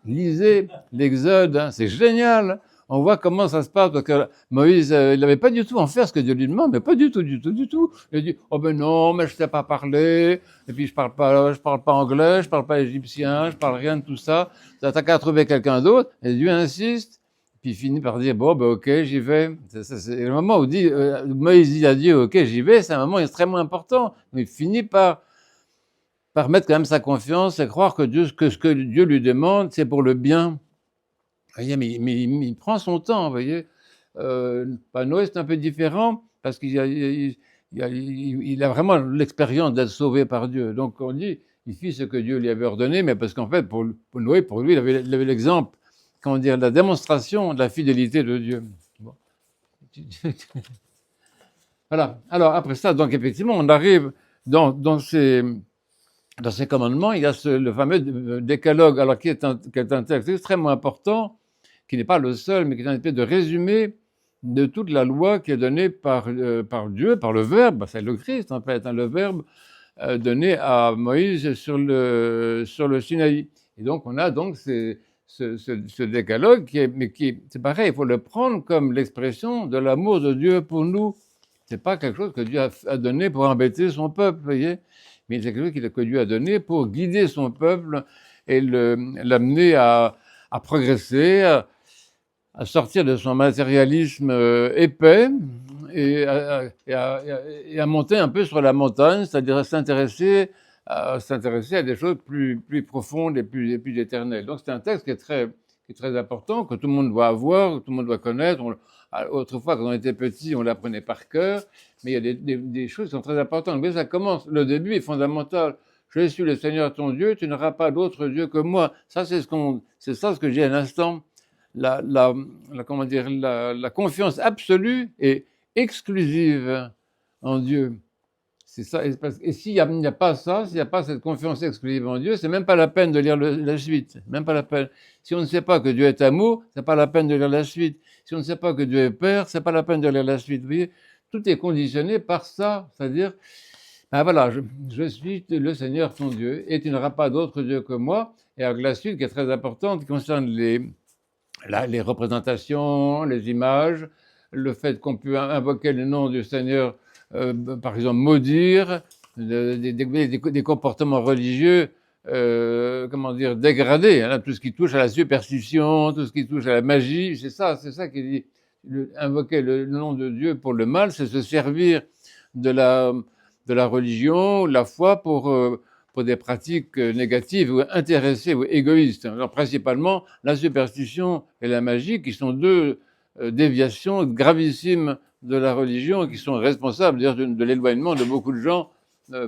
Lisez l'Exode, hein, c'est génial. On voit comment ça se passe, parce que Moïse, il n'avait pas du tout en faire ce que Dieu lui demande, mais pas du tout. Il dit, oh ben non, mais je ne sais pas parler, et puis je parle pas anglais, je parle pas égyptien, je parle rien de tout ça. T'as qu'à trouver quelqu'un d'autre, et Dieu insiste, puis il finit par dire, bon, ben ok, j'y vais. C'est le moment où Moïse dit à Dieu, ok, j'y vais, c'est un moment extrêmement important. Mais il finit par mettre quand même sa confiance et croire que ce que Dieu lui demande, c'est pour le bien. Vous voyez, mais il prend son temps, vous voyez. Noé, c'est un peu différent parce qu'il a vraiment l'expérience d'être sauvé par Dieu. Donc, on dit, il fit ce que Dieu lui avait ordonné, mais parce qu'en fait, pour Noé, pour lui, il avait l'exemple, comment dire, la démonstration de la fidélité de Dieu. Bon. Voilà. Alors, après ça, donc, effectivement, on arrive dans ces commandements, il y a le fameux décalogue, alors qui est un texte extrêmement important, qui n'est pas le seul, mais qui est un espèce de résumé de toute la loi qui est donnée par Dieu, par le Verbe, c'est le Christ en fait, hein, le Verbe donné à Moïse sur le Sinaï. Et donc on a donc ce décalogue c'est pareil, il faut le prendre comme l'expression de l'amour de Dieu pour nous. C'est pas quelque chose que Dieu a donné pour embêter son peuple, vous voyez, mais c'est quelque chose que Dieu a donné pour guider son peuple et l'amener à progresser, à sortir de son matérialisme épais et à monter un peu sur la montagne, c'est-à-dire à s'intéresser à des choses plus profondes et plus éternelles. Donc c'est un texte qui est très important, que tout le monde doit avoir, que tout le monde doit connaître. Autrefois, quand on était petit, on l'apprenait par cœur, mais il y a des choses qui sont très importantes. Mais ça commence, le début est fondamental. Je suis le Seigneur ton Dieu, tu n'auras pas d'autre Dieu que moi. Ça, c'est ce que j'ai à l'instant. Comment dire, la confiance absolue et exclusive en Dieu. C'est ça. Et s'il n'y a pas ça, s'il n'y a pas cette confiance exclusive en Dieu, c'est même pas la peine de lire la suite. Même pas la peine. Si on ne sait pas que Dieu est amour, c'est pas la peine de lire la suite. Si on ne sait pas que Dieu est Père, c'est pas la peine de lire la suite. Vous voyez, tout est conditionné par ça. C'est-à-dire, ben voilà, je suis le Seigneur ton Dieu, et tu n'auras pas d'autre Dieu que moi. Et avec la suite qui est très importante, qui concerne les représentations, les images, le fait qu'on peut invoquer le nom du Seigneur, par exemple, maudire, des comportements religieux, comment dire, dégradés, hein, tout ce qui touche à la superstition, tout ce qui touche à la magie, c'est ça qui dit. Invoquer le nom de Dieu pour le mal, c'est se servir de la religion, la foi pour des pratiques négatives ou intéressées ou égoïstes. Alors, principalement, la superstition et la magie, qui sont deux déviations gravissimes de la religion et qui sont responsables d'ailleurs de l'éloignement de beaucoup de gens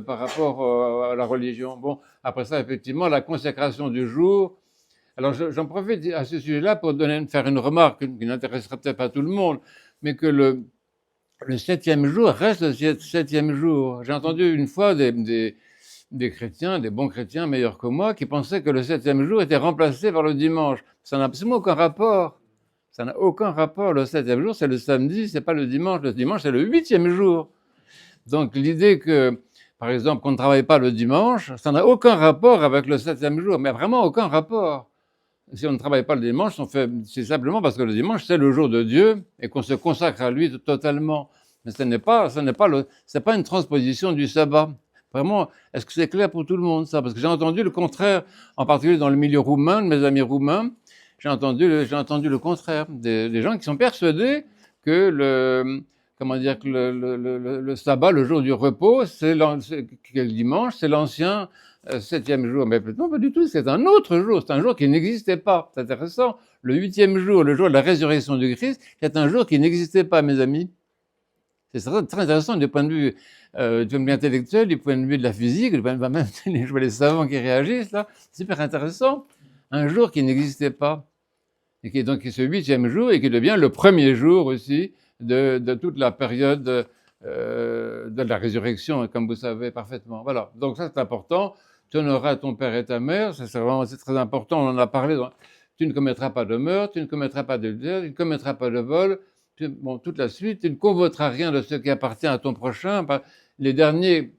par rapport à la religion. Bon, après ça, effectivement, la consécration du jour. Alors, j'en profite à ce sujet-là pour faire une remarque qui n'intéressera peut-être pas tout le monde, mais que le 7e jour reste le 7e jour. J'ai entendu une fois des chrétiens, des bons chrétiens meilleurs que moi, qui pensaient que le 7e jour était remplacé par le dimanche. Ça n'a absolument aucun rapport. Ça n'a aucun rapport. Le 7e jour, c'est le samedi, c'est pas le dimanche. Le dimanche, c'est le 8e jour. Donc, l'idée que, par exemple, qu'on ne travaille pas le dimanche, ça n'a aucun rapport avec le 7e jour, mais vraiment aucun rapport. Si on ne travaille pas le dimanche, c'est simplement parce que le dimanche, c'est le jour de Dieu et qu'on se consacre à lui totalement. Mais ce n'est pas une transposition du sabbat. Vraiment, est-ce que c'est clair pour tout le monde, ça? Parce que j'ai entendu le contraire, en particulier dans le milieu roumain, de mes amis roumains, j'ai entendu le contraire. Des gens qui sont persuadés que le sabbat, le jour du repos, c'est le dimanche, c'est l'ancien 7e jour. Mais non, pas du tout, c'est un autre jour, c'est un jour qui n'existait pas. C'est intéressant. Le 8e jour, le jour de la résurrection du Christ, c'est un jour qui n'existait pas, mes amis. C'est très intéressant du point de vue intellectuel, du point de vue de la physique, du point de vue même je vois les savants qui réagissent là, c'est super intéressant. Un jour qui n'existait pas, et qui est donc ce 8e jour, et qui devient le premier jour aussi de toute la période de la résurrection, comme vous savez parfaitement. Voilà, donc ça c'est important. Tu honoreras ton père et ta mère, c'est très important, on en a parlé. Tu ne commettras pas de meurtre, tu ne commettras pas d'adultère, tu ne commettras pas de vol, bon, toute la suite, tu ne convoiteras rien de ce qui appartient à ton prochain. Les derniers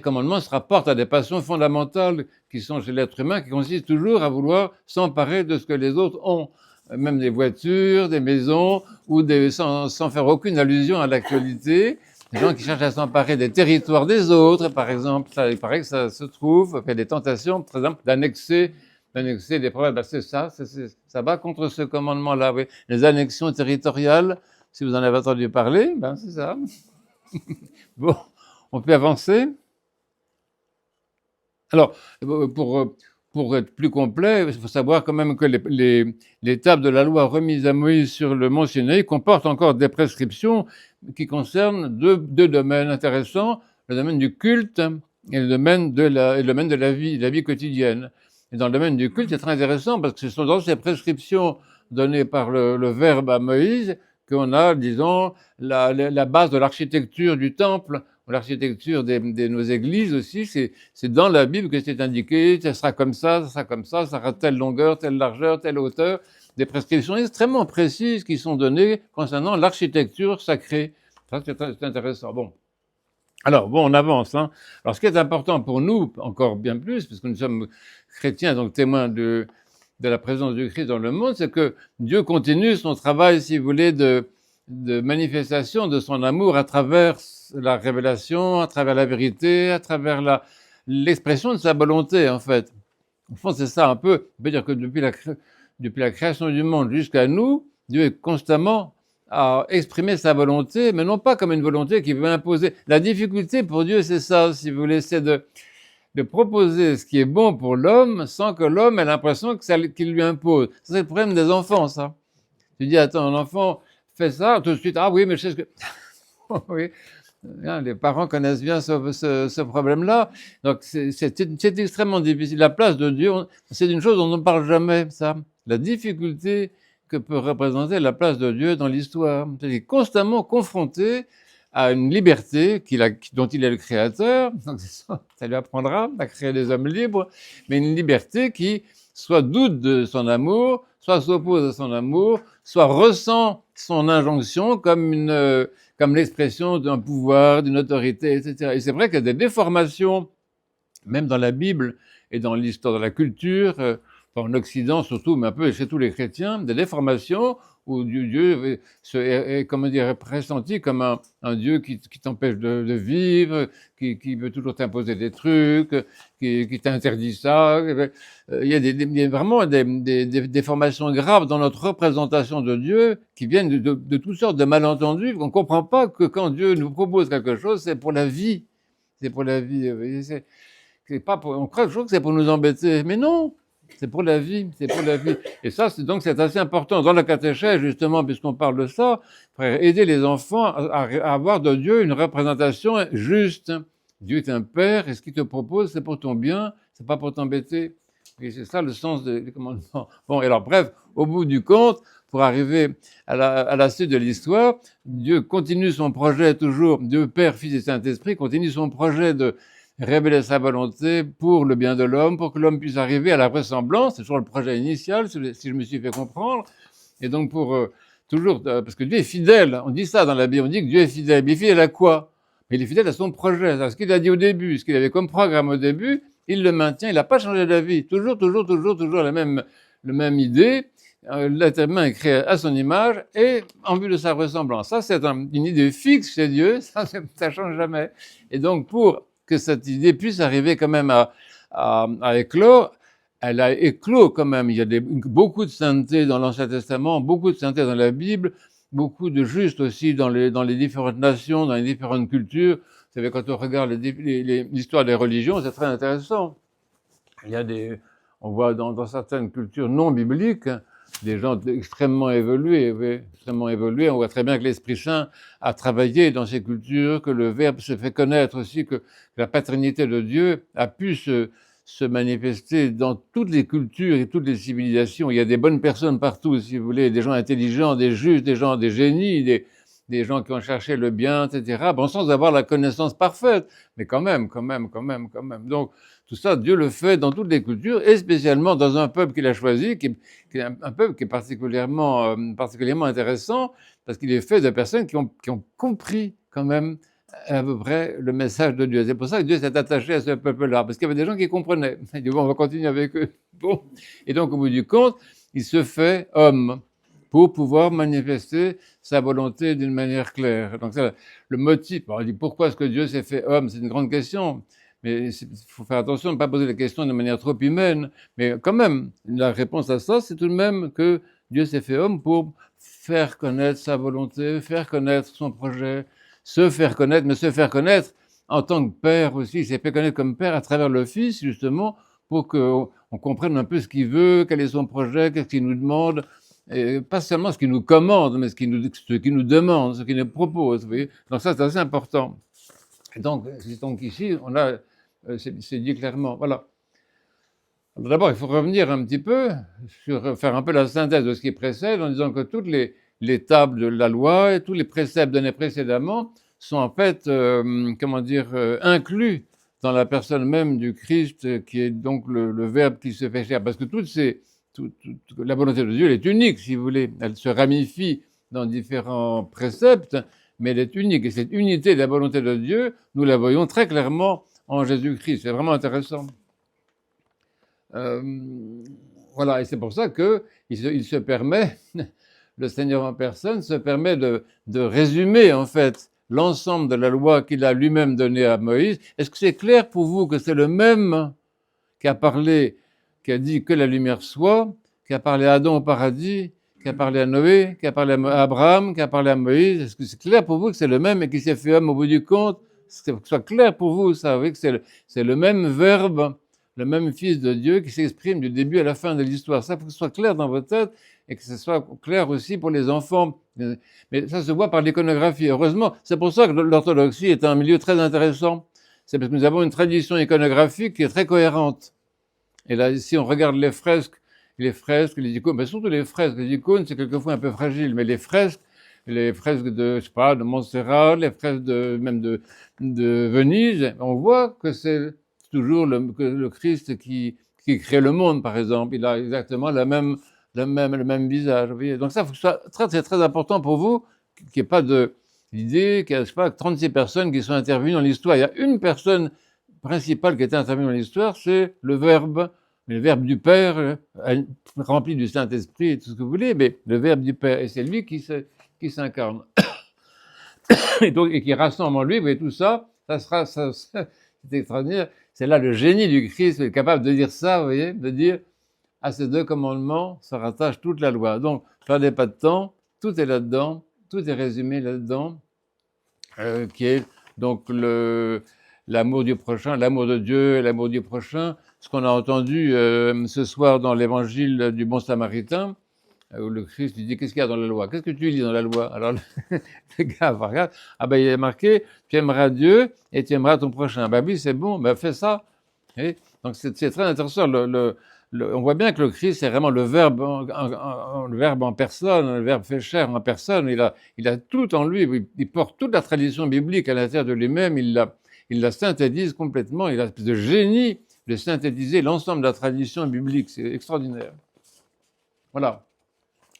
commandements se rapportent à des passions fondamentales qui sont chez l'être humain, qui consistent toujours à vouloir s'emparer de ce que les autres ont, même des voitures, des maisons, ou sans faire aucune allusion à l'actualité. Les gens qui cherchent à s'emparer des territoires des autres, par exemple, il paraît que ça se trouve, il y a des tentations, par exemple, d'annexer des problèmes. Ben c'est ça va contre ce commandement-là. Oui. Les annexions territoriales, si vous en avez entendu parler, ben c'est ça. Bon, on peut avancer. Alors, pour être plus complet, il faut savoir quand même que les tables de la loi remises à Moïse sur le mont Sinaï comportent encore des prescriptions qui concernent deux domaines intéressants, le domaine du culte et le domaine de la vie quotidienne. Et dans le domaine du culte, c'est très intéressant parce que ce sont dans ces prescriptions données par le Verbe à Moïse qu'on a, disons, la base de l'architecture du temple, ou l'architecture de nos églises aussi. C'est dans la Bible que c'est indiqué, ça sera comme ça sera telle longueur, telle largeur, telle hauteur. Des prescriptions extrêmement précises qui sont données concernant l'architecture sacrée. Ça, c'est intéressant. Bon. Alors, bon, on avance. Hein. Alors, ce qui est important pour nous, encore bien plus, puisque nous sommes chrétiens, donc témoins de la présence du Christ dans le monde, c'est que Dieu continue son travail, si vous voulez, de manifestation de son amour à travers la révélation, à travers la vérité, à travers l'expression de sa volonté, en fait. Au fond, c'est ça un peu. On peut dire que depuis la création du monde jusqu'à nous, Dieu est constamment à exprimer sa volonté, mais non pas comme une volonté qui veut imposer. La difficulté pour Dieu, c'est ça, si vous voulez, c'est de proposer ce qui est bon pour l'homme sans que l'homme ait l'impression qu'il lui impose. C'est le problème des enfants, ça. Tu dis, attends, un enfant fait ça, tout de suite, ah oui, mais je sais ce que... oui. Les parents connaissent bien ce problème-là. Donc, c'est extrêmement difficile. La place de Dieu, c'est une chose dont on ne parle jamais, ça. La difficulté que peut représenter la place de Dieu dans l'histoire. C'est constamment confronté a une liberté dont il est le créateur, donc ça lui apprendra à créer des hommes libres, mais une liberté qui soit doute de son amour, soit s'oppose à son amour, soit ressent son injonction comme l'expression d'un pouvoir, d'une autorité, etc. Et c'est vrai qu'il y a des déformations, même dans la Bible et dans l'histoire de la culture, en Occident surtout, mais un peu chez tous les chrétiens, des déformations où Dieu est comment dire, pressenti comme un Dieu qui t'empêche de vivre, qui veut toujours t'imposer des trucs, qui t'interdit ça. Il y a vraiment des déformations graves dans notre représentation de Dieu qui viennent de toutes sortes de malentendus. On ne comprend pas que quand Dieu nous propose quelque chose, c'est pour la vie. C'est pour la vie. C'est pas pour, on croit toujours que c'est pour nous embêter, mais non, c'est pour la vie, c'est pour la vie. Et ça, c'est assez important dans la catéchèse, justement, puisqu'on parle de ça, pour aider les enfants à avoir de Dieu une représentation juste. Dieu est un père, et ce qu'il te propose, c'est pour ton bien, c'est pas pour t'embêter. Et c'est ça le sens des commandements. Bon, et alors bref, au bout du compte, pour arriver à la suite de l'histoire, Dieu continue son projet toujours, Dieu Père, Fils et Saint-Esprit continue son projet de révéler sa volonté pour le bien de l'homme, pour que l'homme puisse arriver à la vraisemblance, c'est toujours le projet initial, si je me suis fait comprendre, et donc pour toujours, parce que Dieu est fidèle, on dit ça dans la Bible, on dit que Dieu est fidèle, mais fidèle à quoi? Mais il est fidèle à son projet, à ce qu'il a dit au début, ce qu'il avait comme programme au début, il le maintient, il n'a pas changé d'avis, toujours le même idée, l'être humain est créé à son image et en vue de sa ressemblance. Ça, c'est une idée fixe chez Dieu, ça change jamais. Et donc, pour que cette idée puisse arriver quand même à éclore, elle a éclos quand même. Il y a beaucoup de sainteté dans l'Ancien Testament, beaucoup de sainteté dans la Bible, beaucoup de juste aussi dans les différentes nations, dans les différentes cultures. Vous savez, quand on regarde l'histoire des religions, c'est très intéressant. Il y a on voit dans certaines cultures non bibliques, des gens extrêmement évolués, oui, extrêmement évolués. On voit très bien que l'Esprit Saint a travaillé dans ces cultures, que le Verbe se fait connaître aussi, que la paternité de Dieu a pu se manifester dans toutes les cultures et toutes les civilisations. Il y a des bonnes personnes partout, si vous voulez, des gens intelligents, des justes, des génies, des gens qui ont cherché le bien, etc. Bon, sans avoir la connaissance parfaite, mais quand même. Donc, tout ça, Dieu le fait dans toutes les cultures, et spécialement dans un peuple qu'il a choisi, qui est un peuple qui est particulièrement intéressant, parce qu'il est fait de personnes qui ont compris quand même à peu près le message de Dieu. C'est pour ça que Dieu s'est attaché à ce peuple-là, parce qu'il y avait des gens qui comprenaient. Il dit, bon, on va continuer avec eux. Bon. Et donc, au bout du compte, il se fait homme pour pouvoir manifester sa volonté d'une manière claire. Donc, ça, le motif, on dit, pourquoi est-ce que Dieu s'est fait homme? C'est une grande question. Mais il faut faire attention de ne pas poser la question de manière trop humaine. Mais quand même, la réponse à ça, c'est tout de même que Dieu s'est fait homme pour faire connaître sa volonté, faire connaître son projet, se faire connaître, mais se faire connaître en tant que père aussi. Il s'est fait connaître comme père à travers le Fils, justement, pour qu'on comprenne un peu ce qu'il veut, quel est son projet, qu'est-ce qu'il nous demande. Et pas seulement ce qu'il nous commande, mais ce qu'il nous demande, ce qu'il nous propose. Vous voyez, donc ça, c'est assez important. Et donc ici, on a, c'est dit clairement. Voilà. Alors d'abord, il faut revenir un petit peu faire un peu la synthèse de ce qui précède, en disant que toutes les tables de la loi et tous les préceptes donnés précédemment sont en fait, inclus dans la personne même du Christ, qui est donc le Verbe qui se fait chair. Parce que la volonté de Dieu, elle est unique, si vous voulez. Elle se ramifie dans différents préceptes, mais elle est unique. Et cette unité de la volonté de Dieu, nous la voyons très clairement en Jésus-Christ. C'est vraiment intéressant. Voilà, et c'est pour ça qu'il se permet, le Seigneur en personne se permet de résumer en fait l'ensemble de la loi qu'il a lui-même donnée à Moïse. Est-ce que c'est clair pour vous que c'est le même qui a dit que la lumière soit, qui a parlé à Adam au paradis, qui a parlé à Noé, qui a parlé à Abraham, qui a parlé à Moïse? Est-ce que c'est clair pour vous que c'est le même et qui s'est fait homme au bout du compte? Que ce soit clair pour vous, ça, vous voyez que c'est le même Verbe, le même Fils de Dieu qui s'exprime du début à la fin de l'histoire. Ça, il faut que ce soit clair dans votre tête et que ce soit clair aussi pour les enfants. Mais ça se voit par l'iconographie. Heureusement, c'est pour ça que l'orthodoxie est un milieu très intéressant. C'est parce que nous avons une tradition iconographique qui est très cohérente. Et là, si on regarde les fresques, les icônes, mais surtout les icônes, c'est quelquefois un peu fragile, mais les fresques, les fresques de, je sais pas, de Montserrat, les fresques même de Venise, on voit que c'est toujours le Christ qui crée le monde, par exemple. Il a exactement le même visage. Vous voyez. Donc ça, c'est très important pour vous qu'il n'y ait pas de l'idée qu'il y a, je sais pas, 36 personnes qui sont intervenues dans l'histoire. Il y a une personne principale qui était intervenue dans l'histoire, c'est le Verbe du Père, rempli du Saint-Esprit et tout ce que vous voulez, mais le Verbe du Père, et c'est lui qui s'incarne. Et qui rassemble en lui, vous voyez, tout ça, c'est extraordinaire. C'est là le génie du Christ, il est capable de dire ça, vous voyez, de dire à ces deux commandements se rattache toute la loi. Donc, perdez pas de temps, tout est là-dedans, tout est résumé là-dedans, qui est donc l'amour du prochain, l'amour de Dieu, l'amour du prochain. Ce qu'on a entendu ce soir dans l'évangile du bon samaritain, où le Christ lui dit, qu'est-ce qu'il y a dans la loi? Qu'est-ce que tu lis dans la loi? Alors, le gars regarde, ah ben il est marqué, tu aimeras Dieu et tu aimeras ton prochain. Ben oui, c'est bon, ben fais ça. Et donc c'est très intéressant. On voit bien que le Christ, c'est vraiment le Verbe le Verbe en personne, le Verbe fait chair en personne. Il a tout en lui. Il porte toute la tradition biblique à l'intérieur de lui-même. Il la synthétise complètement. Il a une espèce de génie de synthétiser l'ensemble de la tradition biblique. C'est extraordinaire. Voilà.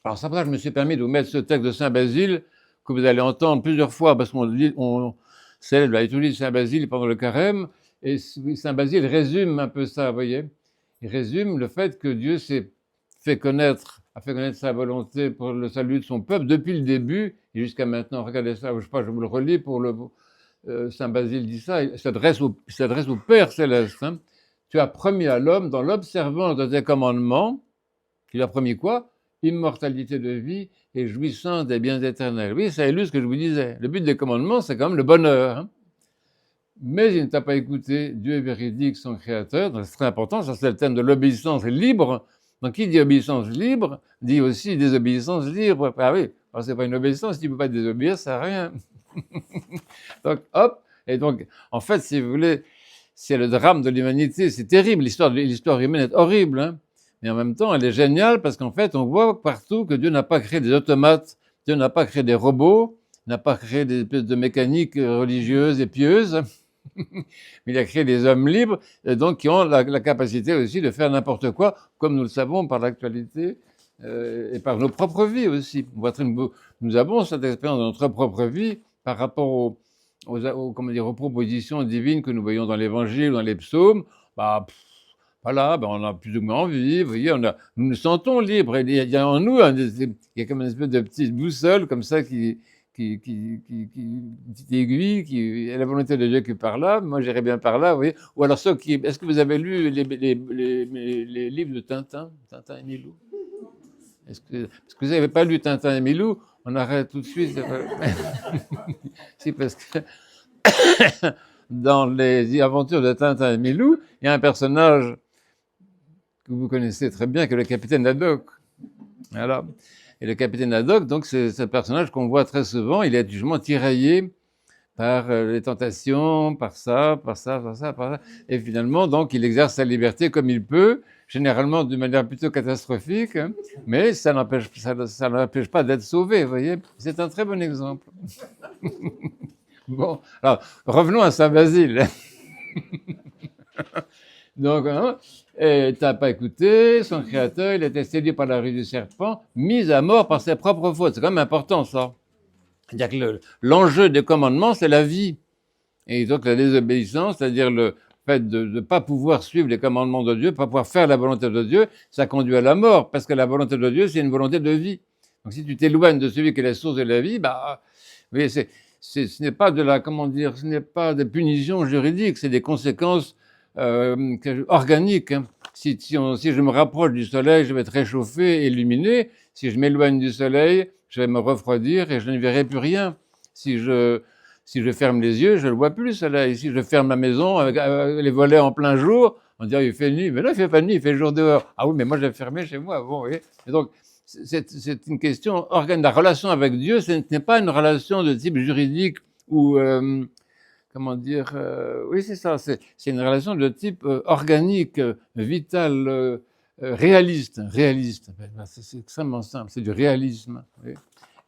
Alors, c'est pour ça que je me suis permis de vous mettre ce texte de Saint Basile que vous allez entendre plusieurs fois parce qu'on célèbre la liturgie de Saint Basile pendant le carême. Et Saint Basile résume un peu ça, vous voyez. Il résume le fait que Dieu a fait connaître sa volonté pour le salut de son peuple depuis le début et jusqu'à maintenant. Regardez ça, je sais pas, je vous le relis Saint Basile dit ça, il s'adresse au Père céleste. Hein. Tu as promis à l'homme, dans l'observance de tes commandements, il a promis quoi? Immortalité de vie et jouissance des biens éternels. Oui, ça illustre ce que je vous disais. Le but des commandements, c'est quand même le bonheur. Hein. Mais il ne t'a pas écouté, Dieu est véridique, son créateur. Donc c'est très important, ça c'est le thème de l'obéissance libre. Donc qui dit obéissance libre, dit aussi désobéissance libre. Ah oui, c'est pas une obéissance, si tu ne peux pas désobéir, ça sert à rien. Donc hop, et donc en fait, si vous voulez, c'est le drame de l'humanité, c'est terrible, l'histoire humaine est horrible. Hein. Mais en même temps, elle est géniale parce qu'en fait, on voit partout que Dieu n'a pas créé des automates, Dieu n'a pas créé des robots, n'a pas créé des espèces de mécaniques religieuses et pieuses, mais il a créé des hommes libres, et donc qui ont la capacité aussi de faire n'importe quoi, comme nous le savons par l'actualité et par nos propres vies aussi. Nous avons cette expérience de notre propre vie par rapport aux propositions divines que nous voyons dans l'Évangile, dans les psaumes. Voilà, on a plus ou moins envie, vous voyez, nous nous sentons libres. Il y a en nous, il y a comme une espèce de petite boussole comme ça une petite aiguille, qui est la volonté de Dieu qui part là. Moi, j'irai bien par là, vous voyez. Ou alors est-ce que vous avez lu les livres de Tintin et Milou? Parce que vous n'avez pas lu Tintin et Milou, on arrête tout de suite. Si, parce que dans les aventures de Tintin et Milou, il y a un personnage que vous connaissez très bien, qui est le capitaine Haddock. Voilà. Et le capitaine Haddock, donc, c'est ce personnage qu'on voit très souvent. Il est justement tiraillé par les tentations, par ça. Et finalement, donc, il exerce sa liberté comme il peut, généralement d'une manière plutôt catastrophique, hein, mais ça n'empêche pas d'être sauvé, vous voyez. C'est un très bon exemple. Bon, alors, revenons à Saint-Basile. Donc, hein, tu n'as pas écouté, son créateur, il a été séduit par la ruse du serpent, mis à mort par ses propres fautes. C'est quand même important, ça. C'est-à-dire que l'enjeu des commandements, c'est la vie. Et donc, la désobéissance, c'est-à-dire le fait de ne pas pouvoir suivre les commandements de Dieu, pas pouvoir faire la volonté de Dieu, ça conduit à la mort, parce que la volonté de Dieu, c'est une volonté de vie. Donc, si tu t'éloignes de celui qui est la source de la vie, vous voyez, ce n'est pas ce n'est pas des punitions juridiques, c'est des conséquences organique. Hein. Si je me rapproche du soleil, je vais être réchauffé, illuminé. Si je m'éloigne du soleil, je vais me refroidir et je ne verrai plus rien. Si je ferme les yeux, je ne vois plus le soleil. Si je ferme la maison avec les volets en plein jour, on dirait il fait nuit. Mais là, il ne fait pas nuit, il fait jour dehors. Ah oui, mais moi, je l'ai fermé chez moi. Bon, oui. Et donc, c'est une question organique. La relation avec Dieu, ce n'est pas une relation de type juridique ou comment dire, oui, c'est ça, c'est une relation de type organique, vital, réaliste. C'est extrêmement simple, c'est du réalisme. Oui.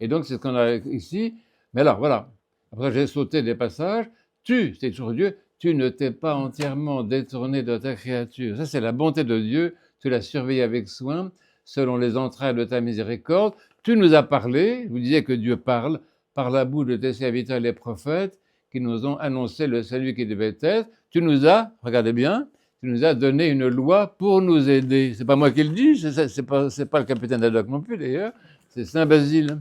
Et donc, c'est ce qu'on a ici. Mais alors, voilà. Après, j'ai sauté des passages. Tu, c'est toujours Dieu, tu ne t'es pas entièrement détourné de ta créature. Ça, c'est la bonté de Dieu. Tu l'as surveillé avec soin, selon les entrailles de ta miséricorde. Tu nous as parlé. Je vous disais que Dieu parle par la bouche de tes serviteurs les prophètes qui nous ont annoncé le salut qui devait être. Tu nous as, regardez bien, tu nous as donné une loi pour nous aider. C'est pas moi qui le dis, c'est pas le capitaine Haddock non plus d'ailleurs, c'est Saint Basile.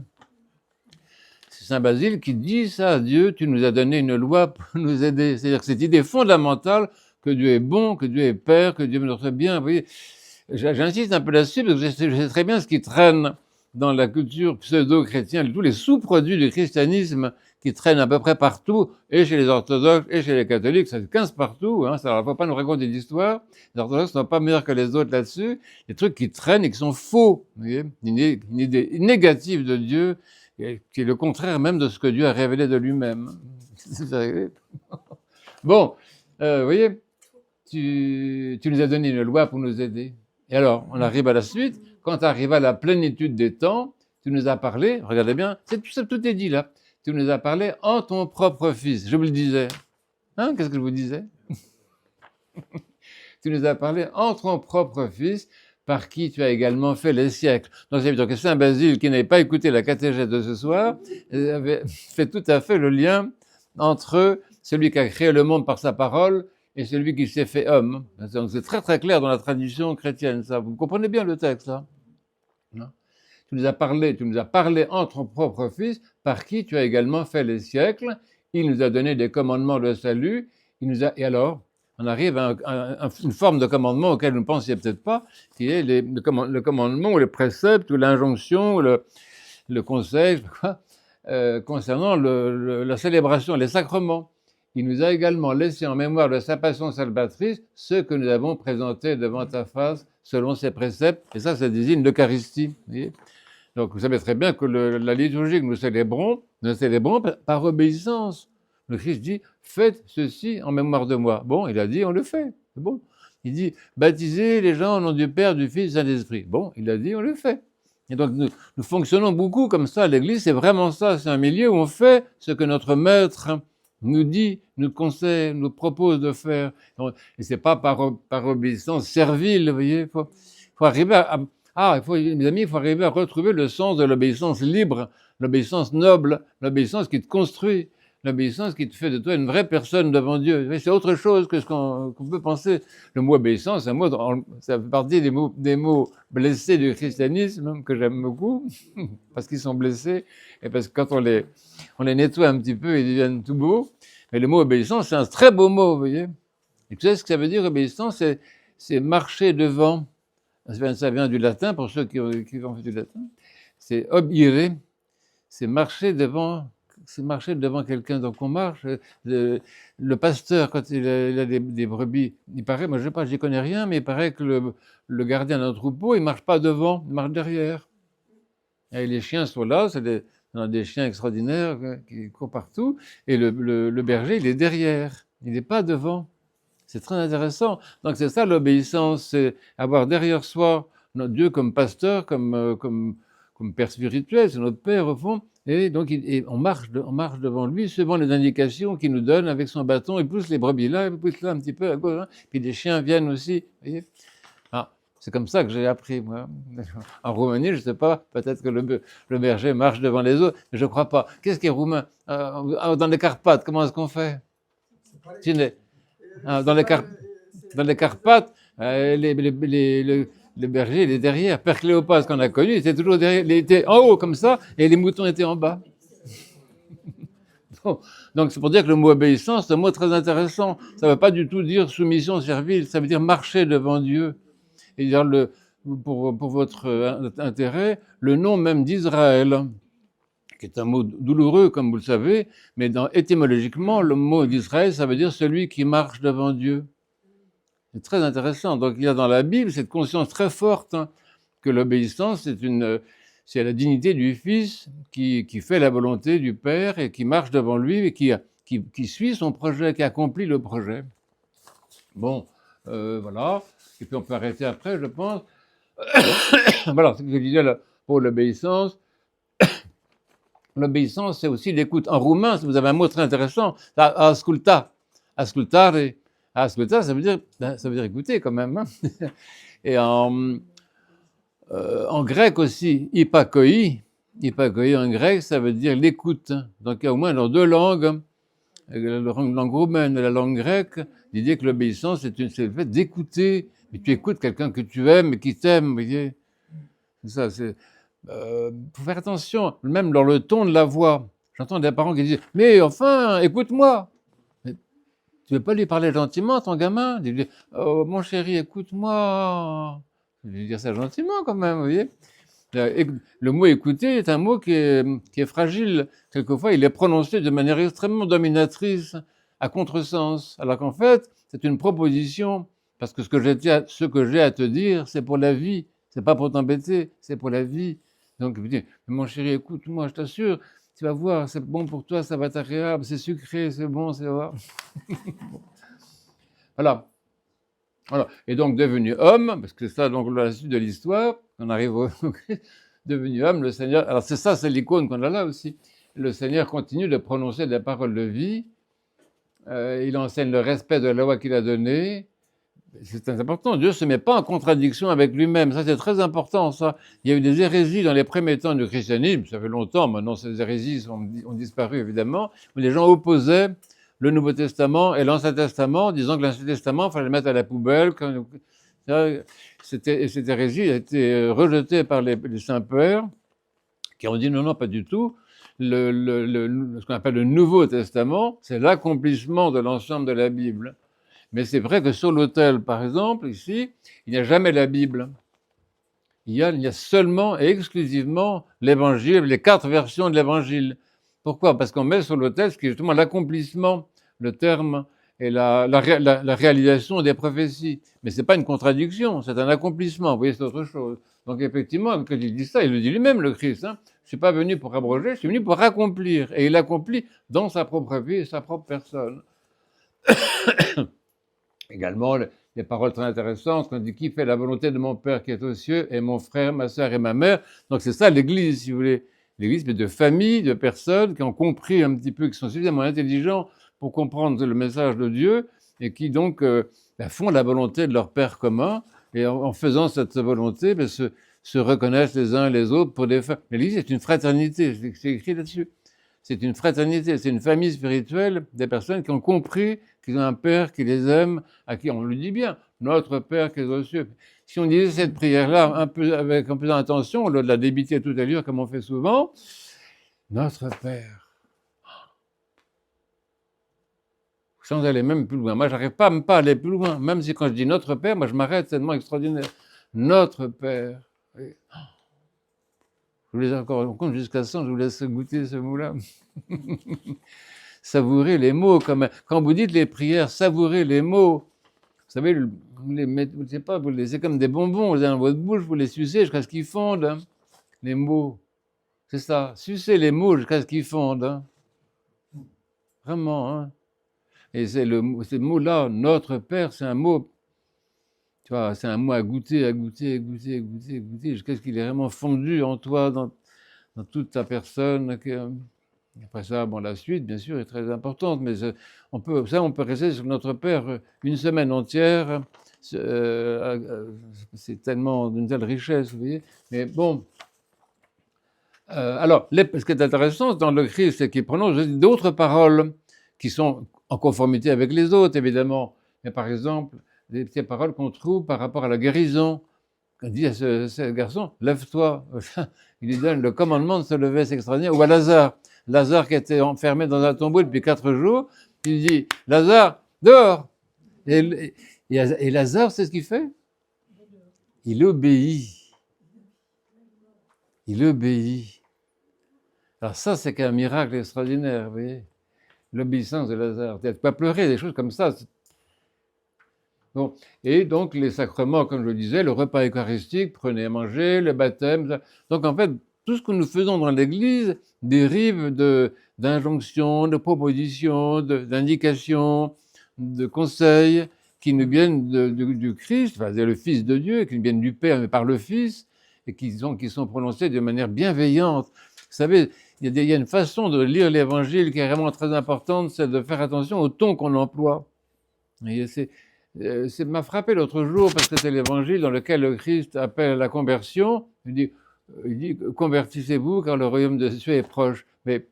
C'est Saint Basile qui dit ça à Dieu, tu nous as donné une loi pour nous aider. C'est-à-dire que cette idée fondamentale que Dieu est bon, que Dieu est Père, que Dieu veut notre bien. Vous voyez, j'insiste un peu là-dessus parce que je sais très bien ce qui traîne dans la culture pseudo-chrétienne, tous les sous-produits du christianisme qui traînent à peu près partout, et chez les orthodoxes, et chez les catholiques, ça se 15 partout, hein, ça ne faut pas nous raconter d'histoire, les orthodoxes ne sont pas meilleurs que les autres là-dessus, des trucs qui traînent et qui sont faux, vous voyez, une idée négative de Dieu, qui est le contraire même de ce que Dieu a révélé de lui-même. Bon, vous voyez, tu nous as donné une loi pour nous aider. Et alors, on arrive à la suite. Quand tu arrives à la plénitude des temps, tu nous as parlé, regardez bien, tout est dit là. Tu nous as parlé en ton propre Fils. Je vous le disais. Hein, qu'est-ce que je vous disais? Tu nous as parlé en ton propre Fils, par qui tu as également fait les siècles. Donc, ça veut dire que Saint Basile, qui n'avait pas écouté la catéchèse de ce soir, avait fait tout à fait le lien entre celui qui a créé le monde par sa parole et celui qui s'est fait homme. Donc, c'est très très clair dans la tradition chrétienne, ça. Vous comprenez bien le texte, là, non? Tu nous as parlé en ton propre Fils, par qui tu as également fait les siècles. Il nous a donné des commandements de salut. Et alors, on arrive à une forme de commandement auquel vous ne pensiez peut-être pas, qui est le commandement ou le précepte ou l'injonction ou le conseil concernant la célébration, les sacrements. Il nous a également laissé en mémoire de sa passion salvatrice ce que nous avons présenté devant ta face selon ses préceptes. Et ça désigne l'Eucharistie. Donc, vous savez très bien que la liturgie que nous célébrons par obéissance. Le Christ dit, faites ceci en mémoire de moi. Bon, il a dit, on le fait. C'est bon. Il dit, baptisez les gens au nom du Père, du Fils et du Saint-Esprit. Bon, il a dit, on le fait. Et donc, nous fonctionnons beaucoup comme ça. L'Église, c'est vraiment ça. C'est un milieu où on fait ce que notre Maître nous dit, nous conseille, nous propose de faire. Et c'est pas par obéissance servile, vous voyez. Faut arriver mes amis, il faut arriver à retrouver le sens de l'obéissance libre, l'obéissance noble, l'obéissance qui te construit, l'obéissance qui te fait de toi une vraie personne devant Dieu. C'est autre chose que ce qu'on peut penser. Le mot obéissance, ça fait partie des mots blessés du christianisme, que j'aime beaucoup, parce qu'ils sont blessés, et parce que quand on les nettoie un petit peu, ils deviennent tout beaux. Mais le mot obéissance, c'est un très beau mot, vous voyez. Et tu sais ce que ça veut dire, obéissance? C'est marcher devant. Ça vient du latin, pour ceux qui ont fait du latin. C'est obire, c'est marcher devant quelqu'un. Donc on marche. Le pasteur, quand il a des brebis, il paraît, moi je sais pas, j'y connais rien, mais il paraît que le gardien d'un troupeau, il marche pas devant, il marche derrière. Et les chiens sont là, on a des chiens extraordinaires qui courent partout, et le berger, il est derrière, il n'est pas devant. C'est très intéressant. Donc c'est ça l'obéissance, c'est avoir derrière soi notre Dieu comme pasteur, comme père spirituel, c'est notre père au fond. Et donc on marche devant lui, suivant les indications qu'il nous donne avec son bâton. Il pousse les brebis là, il pousse là un petit peu à gauche, hein. Puis les chiens viennent aussi. Vous voyez, c'est comme ça que j'ai appris, moi. En Roumanie, je ne sais pas, peut-être que le berger marche devant les autres, mais je ne crois pas. Qu'est-ce qui est roumain? Dans les Carpates, comment est-ce qu'on fait? Dans les Carpates, le berger, il est derrière. Père Cléopas, qu'on a connu, il était toujours derrière. Il était en haut, comme ça, et les moutons étaient en bas. Donc, c'est pour dire que le mot obéissance, c'est un mot très intéressant. Ça ne veut pas du tout dire soumission servile, ça veut dire marcher devant Dieu. Et dire pour votre intérêt, le nom même d'Israël, qui est un mot douloureux, comme vous le savez, mais étymologiquement, le mot d'Israël, ça veut dire celui qui marche devant Dieu. C'est très intéressant. Donc, il y a dans la Bible cette conscience très forte, hein, que l'obéissance, c'est la dignité du Fils qui fait la volonté du Père et qui marche devant lui et qui suit son projet, qui accomplit le projet. Bon, voilà. Et puis on peut arrêter après, je pense. Voilà ce que je disais là, pour l'obéissance. L'obéissance, c'est aussi l'écoute. En roumain, vous avez un mot très intéressant, asculta. Ascultare. Asculta, ça veut dire écouter quand même. Hein. Et en grec aussi, hypakoi. Hypakoi en grec, ça veut dire l'écoute. Donc il y a au moins dans deux langues, la langue roumaine et la langue grecque, l'idée que l'obéissance, c'est le fait d'écouter. Mais tu écoutes quelqu'un que tu aimes et qui t'aime, vous voyez. C'est ça, c'est. Faut faire attention, même dans le ton de la voix. J'entends des parents qui disent mais enfin, écoute-moi. Mais tu veux pas lui parler gentiment, ton gamin? Il dit oh, mon chéri, écoute-moi. Je vais lui dire ça gentiment quand même, vous voyez. Le mot écouter est un mot qui est fragile. Quelquefois, il est prononcé de manière extrêmement dominatrice, à contresens. Alors qu'en fait, c'est une proposition, parce que ce que j'ai à te dire, c'est pour la vie. C'est pas pour t'embêter, c'est pour la vie. Donc, je dis, mon chéri, écoute-moi, je t'assure, tu vas voir, c'est bon pour toi, ça va être agréable, c'est sucré, c'est bon, c'est vrai. Voilà. Voilà. Et donc, devenu homme, parce que c'est ça, donc, la suite de l'histoire, on arrive au devenu homme, le Seigneur. Alors, c'est ça, c'est l'icône qu'on a là aussi. Le Seigneur continue de prononcer des paroles de vie. Il enseigne le respect de la loi qu'il a donnée. C'est très important. Dieu ne se met pas en contradiction avec lui-même. Ça, c'est très important, ça. Il y a eu des hérésies dans les premiers temps du christianisme. Ça fait longtemps. Maintenant, ces hérésies ont disparu, évidemment. Où les gens opposaient le Nouveau Testament et l'Ancien Testament, disant que l'Ancien Testament, il fallait le mettre à la poubelle. Cette hérésie a été rejetée par les saints-pères, qui ont dit non, non, pas du tout. Ce qu'on appelle le Nouveau Testament, c'est l'accomplissement de l'ensemble de la Bible. Mais c'est vrai que sur l'autel, par exemple, ici, il n'y a jamais la Bible. Il y a seulement et exclusivement l'Évangile, les 4 versions de l'Évangile. Pourquoi? Parce qu'on met sur l'autel ce qui est justement l'accomplissement, le terme et la réalisation des prophéties. Mais ce n'est pas une contradiction, c'est un accomplissement. Vous voyez, c'est autre chose. Donc effectivement, quand il dit ça, il le dit lui-même, le Christ. Hein, je ne suis pas venu pour abroger, je suis venu pour accomplir. Et il accomplit dans sa propre vie et sa propre personne. Également, des paroles très intéressantes, quand on dit qui fait la volonté de mon Père qui est aux cieux, et mon frère, ma soeur et ma mère. Donc c'est ça l'Église, si vous voulez. L'Église, mais de familles, de personnes qui ont compris un petit peu, qui sont suffisamment intelligents pour comprendre le message de Dieu, et qui donc font la volonté de leur Père commun, et en faisant cette volonté, se reconnaissent les uns et les autres pour des femmes. L'Église est une fraternité, c'est écrit là-dessus. C'est une fraternité, c'est une famille spirituelle des personnes qui ont compris qu'ils ont un Père qui les aime, à qui on le dit bien, notre Père qui est aux cieux. Si on disait cette prière-là avec un peu d'intention, au lieu de la débiter à toute allure comme on fait souvent, notre Père. Sans aller même plus loin. Moi, j'arrive pas même pas à aller plus loin. Même si quand je dis notre Père, moi je m'arrête, c'est tellement extraordinaire. Notre Père. Je vous laisse encore, on compte jusqu'à 100, je vous laisse goûter ce mot-là. Savourer les mots, quand vous dites les prières, savourez les mots. Vous savez, je sais pas, vous les laissez comme des bonbons, vous avez dans votre bouche, vous les sucez jusqu'à ce qu'ils fondent, hein, les mots. C'est ça, sucez les mots jusqu'à ce qu'ils fondent. Hein. Vraiment, hein. Et ces mots-là, notre Père, c'est un mot, tu vois, c'est un mot à goûter, jusqu'à ce qu'il est vraiment fondu en toi, dans toute ta personne. Après ça, bon, la suite, bien sûr, est très importante, mais on peut rester sur notre Père une semaine entière. C'est tellement d'une telle richesse, vous voyez. Mais bon, alors, ce qui est intéressant dans le Christ, c'est qu'il prononce d'autres paroles qui sont en conformité avec les autres, évidemment. Mais par exemple, des petites paroles qu'on trouve par rapport à la guérison. On dit à ce garçon, lève-toi. Il lui donne le commandement de se lever, c'est extraordinaire. Ou à Lazare. Lazare qui était enfermé dans un tombeau depuis 4 jours. Il dit, Lazare, dehors. Et Lazare, c'est ce qu'il fait? Il obéit. Il obéit. Alors ça, c'est qu'un miracle extraordinaire, vous voyez. L'obéissance de Lazare. Tu pas pleurer, des choses comme ça. Bon. Et donc, les sacrements, comme je le disais, le repas eucharistique, prenez à manger, le baptême. Donc, en fait, tout ce que nous faisons dans l'Église dérive d'injonctions, de propositions, d'indications, de conseils qui nous viennent du Christ, enfin, c'est le Fils de Dieu, qui nous viennent du Père, mais par le Fils, et qui sont prononcés de manière bienveillante. Vous savez, il y a une façon de lire l'Évangile qui est vraiment très importante, c'est de faire attention au ton qu'on emploie. Et m'a frappé l'autre jour parce que c'est l'Évangile dans lequel le Christ appelle à la conversion. Il dit convertissez-vous car le royaume de Dieu est proche. Mais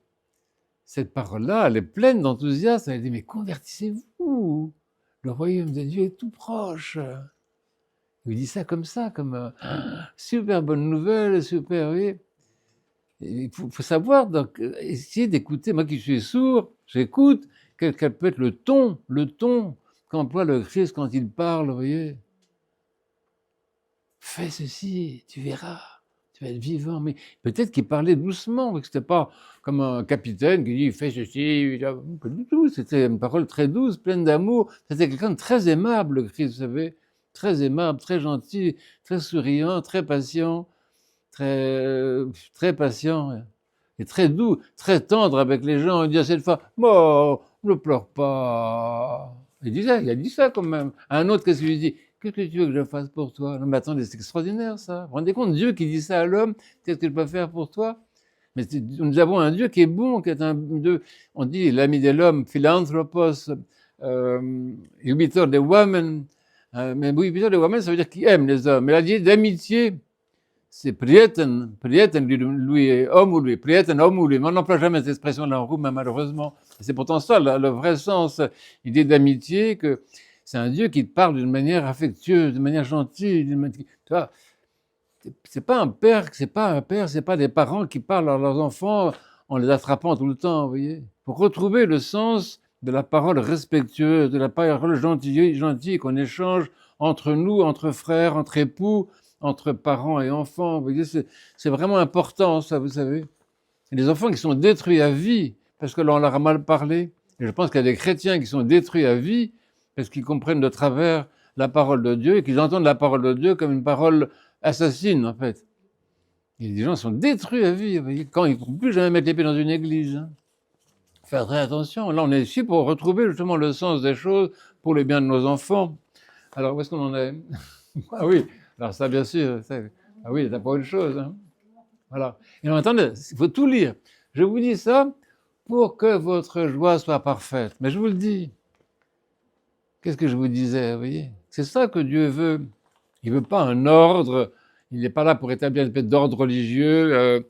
cette parole-là, elle est pleine d'enthousiasme. Elle dit mais convertissez-vous, le royaume de Dieu est tout proche. Il dit ça, comme super bonne nouvelle, super, oui. Il faut savoir, donc, essayer d'écouter. Moi qui suis sourd, j'écoute quel peut être le ton qu'emploie le Christ quand il parle, vous voyez. Fais ceci, tu verras, tu vas être vivant. Mais peut-être qu'il parlait doucement, que ce n'était pas comme un capitaine qui dit fais ceci, pas du tout. C'était une parole très douce, pleine d'amour. C'était quelqu'un de très aimable, le Christ, vous savez. Très aimable, très gentil, très souriant, très patient, très patient et très doux, très tendre avec les gens. Il dit à cette fois, bon, ne pleure pas. Il a dit ça quand même. À un autre, qu'est-ce qu'il lui dit? Qu'est-ce que tu veux que je fasse pour toi? Non, mais attendez, c'est extraordinaire ça. Vous vous rendez compte, Dieu qui dit ça à l'homme, qu'est-ce que je peux faire pour toi? Mais nous avons un Dieu qui est bon, qui est un Dieu, on dit l'ami de l'homme, philanthropos, ibitor de women. Mais oui, ibitor de women, ça veut dire qu'il aime les hommes. Mais la dit d'amitié, c'est prieten, lui, homme ou lui, prieten, homme ou lui. Mais on n'emploie jamais cette expression-là en roumain, malheureusement. C'est pourtant ça, le vrai sens, l'idée d'amitié, que c'est un Dieu qui te parle d'une manière affectueuse, d'une manière gentille. Tu vois, c'est pas un père, c'est pas des parents qui parlent à leurs enfants en les attrapant tout le temps, vous voyez. Pour retrouver le sens de la parole respectueuse, de la parole gentille qu'on échange entre nous, entre frères, entre époux, entre parents et enfants. Vous voyez, c'est vraiment important, ça, vous savez. Et les enfants qui sont détruits à vie, parce que l'on leur a mal parlé. Et je pense qu'il y a des chrétiens qui sont détruits à vie, parce qu'ils comprennent de travers la parole de Dieu, et qu'ils entendent la parole de Dieu comme une parole assassine, en fait. Et les gens sont détruits à vie, vous voyez, quand ils ne pourront plus jamais mettre les pieds dans une église. Hein. Faire très attention. Là, on est ici pour retrouver justement le sens des choses pour le bien de nos enfants. Alors, où est-ce qu'on en est? Ah oui, alors ça, bien sûr. Ah oui, c'est pas autre chose. Hein. Voilà. Et en attendant, il faut tout lire. Je vous dis ça pour que votre joie soit parfaite. Mais je vous le dis. Qu'est-ce que je vous disais, vous voyez? C'est ça que Dieu veut. Il ne veut pas un ordre. Il n'est pas là pour établir une espèce d'ordre religieux, un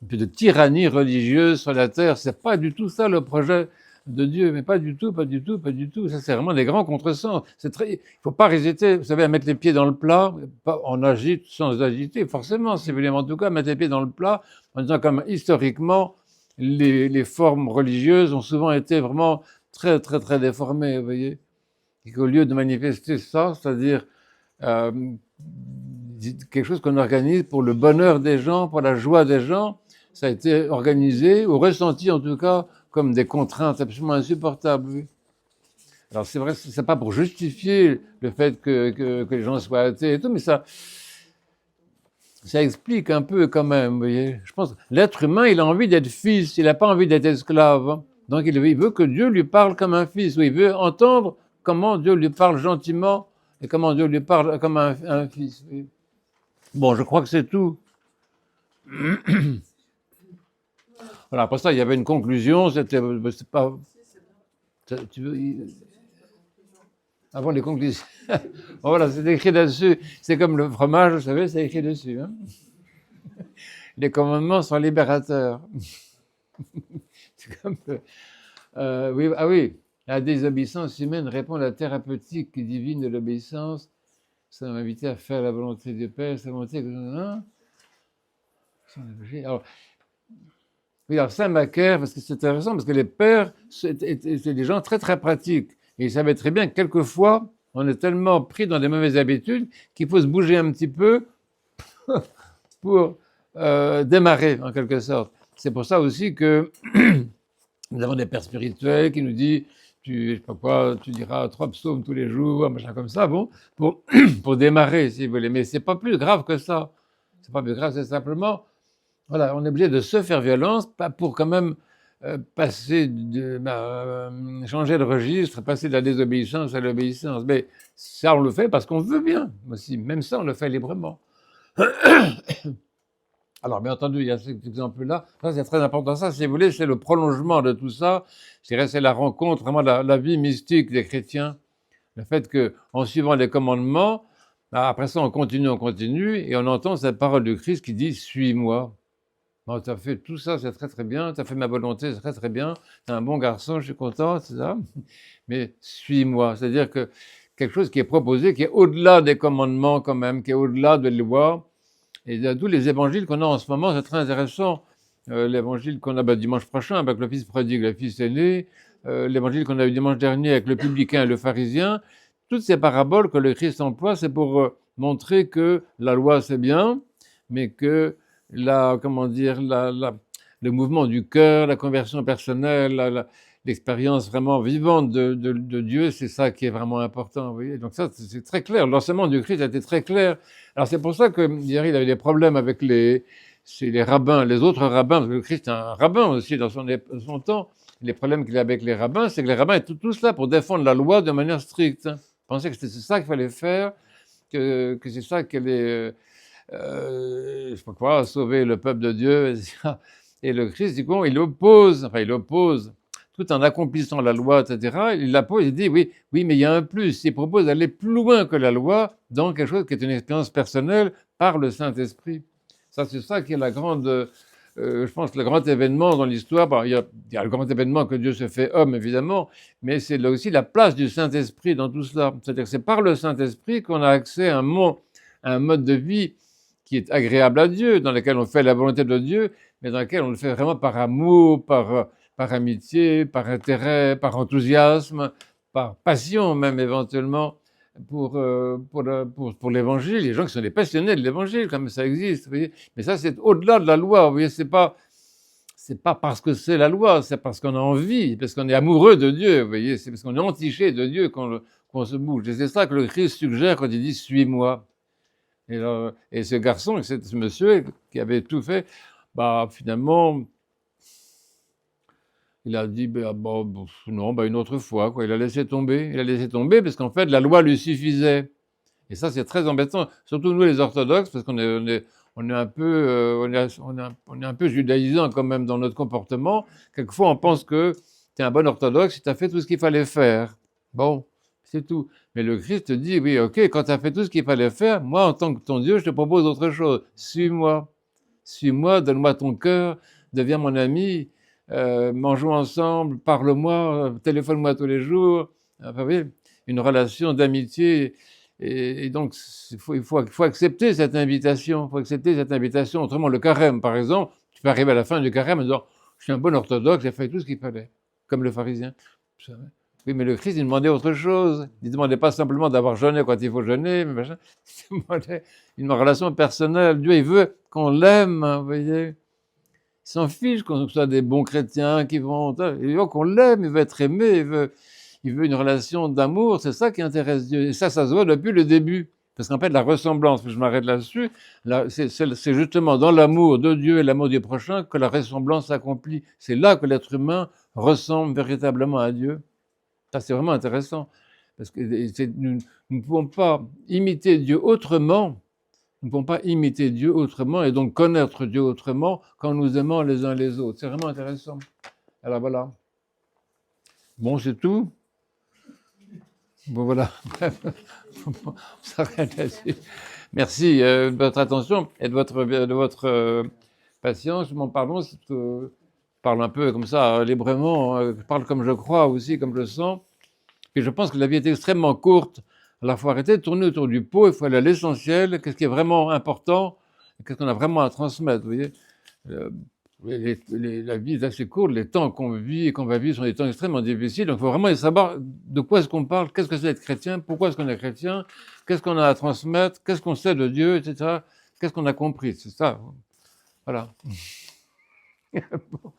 peu de tyrannie religieuse sur la terre. C'est pas du tout ça le projet de Dieu, mais pas du tout, pas du tout, pas du tout. Ça, c'est vraiment des grands contresens. Il ne faut pas hésiter, vous savez, à mettre les pieds dans le plat. On agite sans agiter, forcément, si vous voulez, mais en tout cas, mettre les pieds dans le plat, en disant comme historiquement, les formes religieuses ont souvent été vraiment très, très, très déformées, vous voyez. Et qu'au lieu de manifester ça, c'est-à-dire euh, quelque chose qu'on organise pour le bonheur des gens, pour la joie des gens, ça a été organisé, ou ressenti en tout cas, comme des contraintes absolument insupportables. Oui. Alors c'est vrai, c'est pas pour justifier le fait que les gens soient athées et tout, mais ça explique un peu quand même, vous voyez. Je pense que l'être humain, il a envie d'être fils, il n'a pas envie d'être esclave. Hein. Donc il veut que Dieu lui parle comme un fils, oui, il veut entendre comment Dieu lui parle gentiment et comment Dieu lui parle comme un fils. Oui. Bon, je crois que c'est tout. Voilà, après ça, il y avait une conclusion, c'était c'est pas. Tu veux, avant les conclusions. Voilà, c'est écrit dessus. C'est comme le fromage, vous savez, c'est écrit dessus. Hein. Les commandements sont libérateurs. C'est comme. Oui, ah oui, la désobéissance humaine répond à la thérapeutique divine de l'obéissance. Ça m'a invité à faire la volonté du Père, sa volonté. Hein. Alors, oui, alors Saint Macaire, parce que c'est intéressant, parce que les pères, étaient des gens très très pratiques. Et ils savaient très bien que quelquefois, on est tellement pris dans des mauvaises habitudes qu'il faut se bouger un petit peu pour démarrer, en quelque sorte. C'est pour ça aussi que nous avons des pères spirituels qui nous disent, je sais pas quoi, tu diras 3 psaumes tous les jours, machin comme ça, bon, pour démarrer, si vous voulez. Mais c'est pas plus grave que ça. C'est pas plus grave, c'est simplement... Voilà, on est obligé de se faire violence, pas pour quand même passer changer de registre, passer de la désobéissance à l'obéissance. Mais ça, on le fait parce qu'on veut bien aussi. Même ça, on le fait librement. Alors, bien entendu, il y a cet exemple-là. Ça, c'est très important. Ça, si vous voulez, c'est le prolongement de tout ça. Je dirais, c'est la rencontre, vraiment la vie mystique des chrétiens. Le fait qu'en suivant les commandements, bah, après ça, on continue, et on entend cette parole de Christ qui dit suis-moi. Bon, tu as fait tout ça, c'est très très bien. Tu as fait ma volonté, c'est très très bien. Tu es un bon garçon, je suis content, c'est ça. Mais suis-moi. C'est-à-dire que quelque chose qui est proposé, qui est au-delà des commandements quand même, qui est au-delà de lois. Et tous les évangiles qu'on a en ce moment, c'est très intéressant. L'évangile qu'on a dimanche prochain avec le fils prodigue, le fils aîné, l'évangile qu'on a eu dimanche dernier avec le publicain et le pharisien, toutes ces paraboles que le Christ emploie, c'est pour montrer que la loi c'est bien, mais que comment dire, le mouvement du cœur, la conversion personnelle, l'expérience vraiment vivante de Dieu, c'est ça qui est vraiment important. Vous voyez. Donc ça, c'est très clair. L'enseignement du Christ a été très clair. Alors c'est pour ça que hier, il avait des problèmes avec les rabbins, les autres rabbins, parce que le Christ est un rabbin aussi dans son temps. Les problèmes qu'il a avec les rabbins, c'est que les rabbins étaient tous là pour défendre la loi de manière stricte. Ils pensaient que c'était ça qu'il fallait faire, que c'est ça qui allait, je sais pas quoi, sauver le peuple de Dieu, etc. Et le Christ, du coup, il oppose, tout en accomplissant la loi, etc. Il l'oppose, il dit, oui, mais il y a un plus. Il propose d'aller plus loin que la loi dans quelque chose qui est une expérience personnelle par le Saint-Esprit. Ça, c'est ça qui est la grande, je pense, le grand événement dans l'histoire. Bon, il y a le grand événement que Dieu se fait homme, évidemment, mais c'est là aussi la place du Saint-Esprit dans tout cela. C'est-à-dire que c'est par le Saint-Esprit qu'on a accès à un mode de vie qui est agréable à Dieu, dans lequel on fait la volonté de Dieu, mais dans lequel on le fait vraiment par amour, par amitié, par intérêt, par enthousiasme, par passion même éventuellement pour l'évangile. Les gens qui sont des passionnés de l'évangile, comme ça existe. Vous voyez. Mais ça, c'est au-delà de la loi. Vous voyez, c'est pas parce que c'est la loi, c'est parce qu'on a envie, parce qu'on est amoureux de Dieu. Vous voyez, c'est parce qu'on est entiché de Dieu qu'on se bouge. Et c'est ça que le Christ suggère quand il dit suis-moi. Et ce garçon, ce monsieur qui avait tout fait, bah finalement, il a dit non, une autre fois, quoi. Il a laissé tomber. Il a laissé tomber parce qu'en fait, la loi lui suffisait. Et ça, c'est très embêtant, surtout nous les orthodoxes, parce qu'on on est un peu, on est un peu judaïsant quand même dans notre comportement. Quelquefois, on pense que tu es un bon orthodoxe si tu as fait tout ce qu'il fallait faire. Bon, c'est tout. Mais le Christ te dit, oui, ok, quand tu as fait tout ce qu'il fallait faire, moi, en tant que ton Dieu, je te propose autre chose. Suis-moi. Suis-moi, donne-moi ton cœur, deviens mon ami, mangeons ensemble, parle-moi, téléphone-moi tous les jours. Enfin, oui, une relation d'amitié. Et donc, il faut accepter cette invitation. Il faut accepter cette invitation. Autrement, le carême, par exemple, tu peux arriver à la fin du carême en disant, je suis un bon orthodoxe, j'ai fait tout ce qu'il fallait, comme le pharisien. Oui, mais le Christ, il demandait autre chose. Il ne demandait pas simplement d'avoir jeûné quand il faut jeûner, mais machin. Il demandait une relation personnelle. Dieu, il veut qu'on l'aime, vous voyez. Il s'en fiche qu'on soit des bons chrétiens qui vont... Il veut qu'on l'aime, il veut être aimé, il veut une relation d'amour. C'est ça qui intéresse Dieu. Et ça se voit depuis le début. Parce qu'en fait, la ressemblance, je m'arrête là-dessus, c'est justement dans l'amour de Dieu et l'amour du prochain que la ressemblance s'accomplit. C'est là que l'être humain ressemble véritablement à Dieu. Ça, c'est vraiment intéressant. Parce que nous ne pouvons pas imiter Dieu autrement. Nous ne pouvons pas imiter Dieu autrement et donc connaître Dieu autrement qu'en nous aimant les uns les autres. C'est vraiment intéressant. Alors voilà. Bon, c'est tout. Bon, voilà. On s'arrête là-dessus. Merci de votre attention et de votre patience. M'en parlons. Je parle un peu comme ça, librement. Je parle comme je crois aussi, comme je sens. Et je pense que la vie est extrêmement courte. Alors, il faut arrêter de tourner autour du pot, il faut aller à l'essentiel, qu'est-ce qui est vraiment important, qu'est-ce qu'on a vraiment à transmettre, vous voyez. La vie est assez courte, les temps qu'on vit et qu'on va vivre sont des temps extrêmement difficiles, donc il faut vraiment savoir de quoi est-ce qu'on parle, qu'est-ce que c'est d'être chrétien, pourquoi est-ce qu'on est chrétien, qu'est-ce qu'on a à transmettre, qu'est-ce qu'on sait de Dieu, etc. Qu'est-ce qu'on a compris, c'est ça. Voilà. Bon.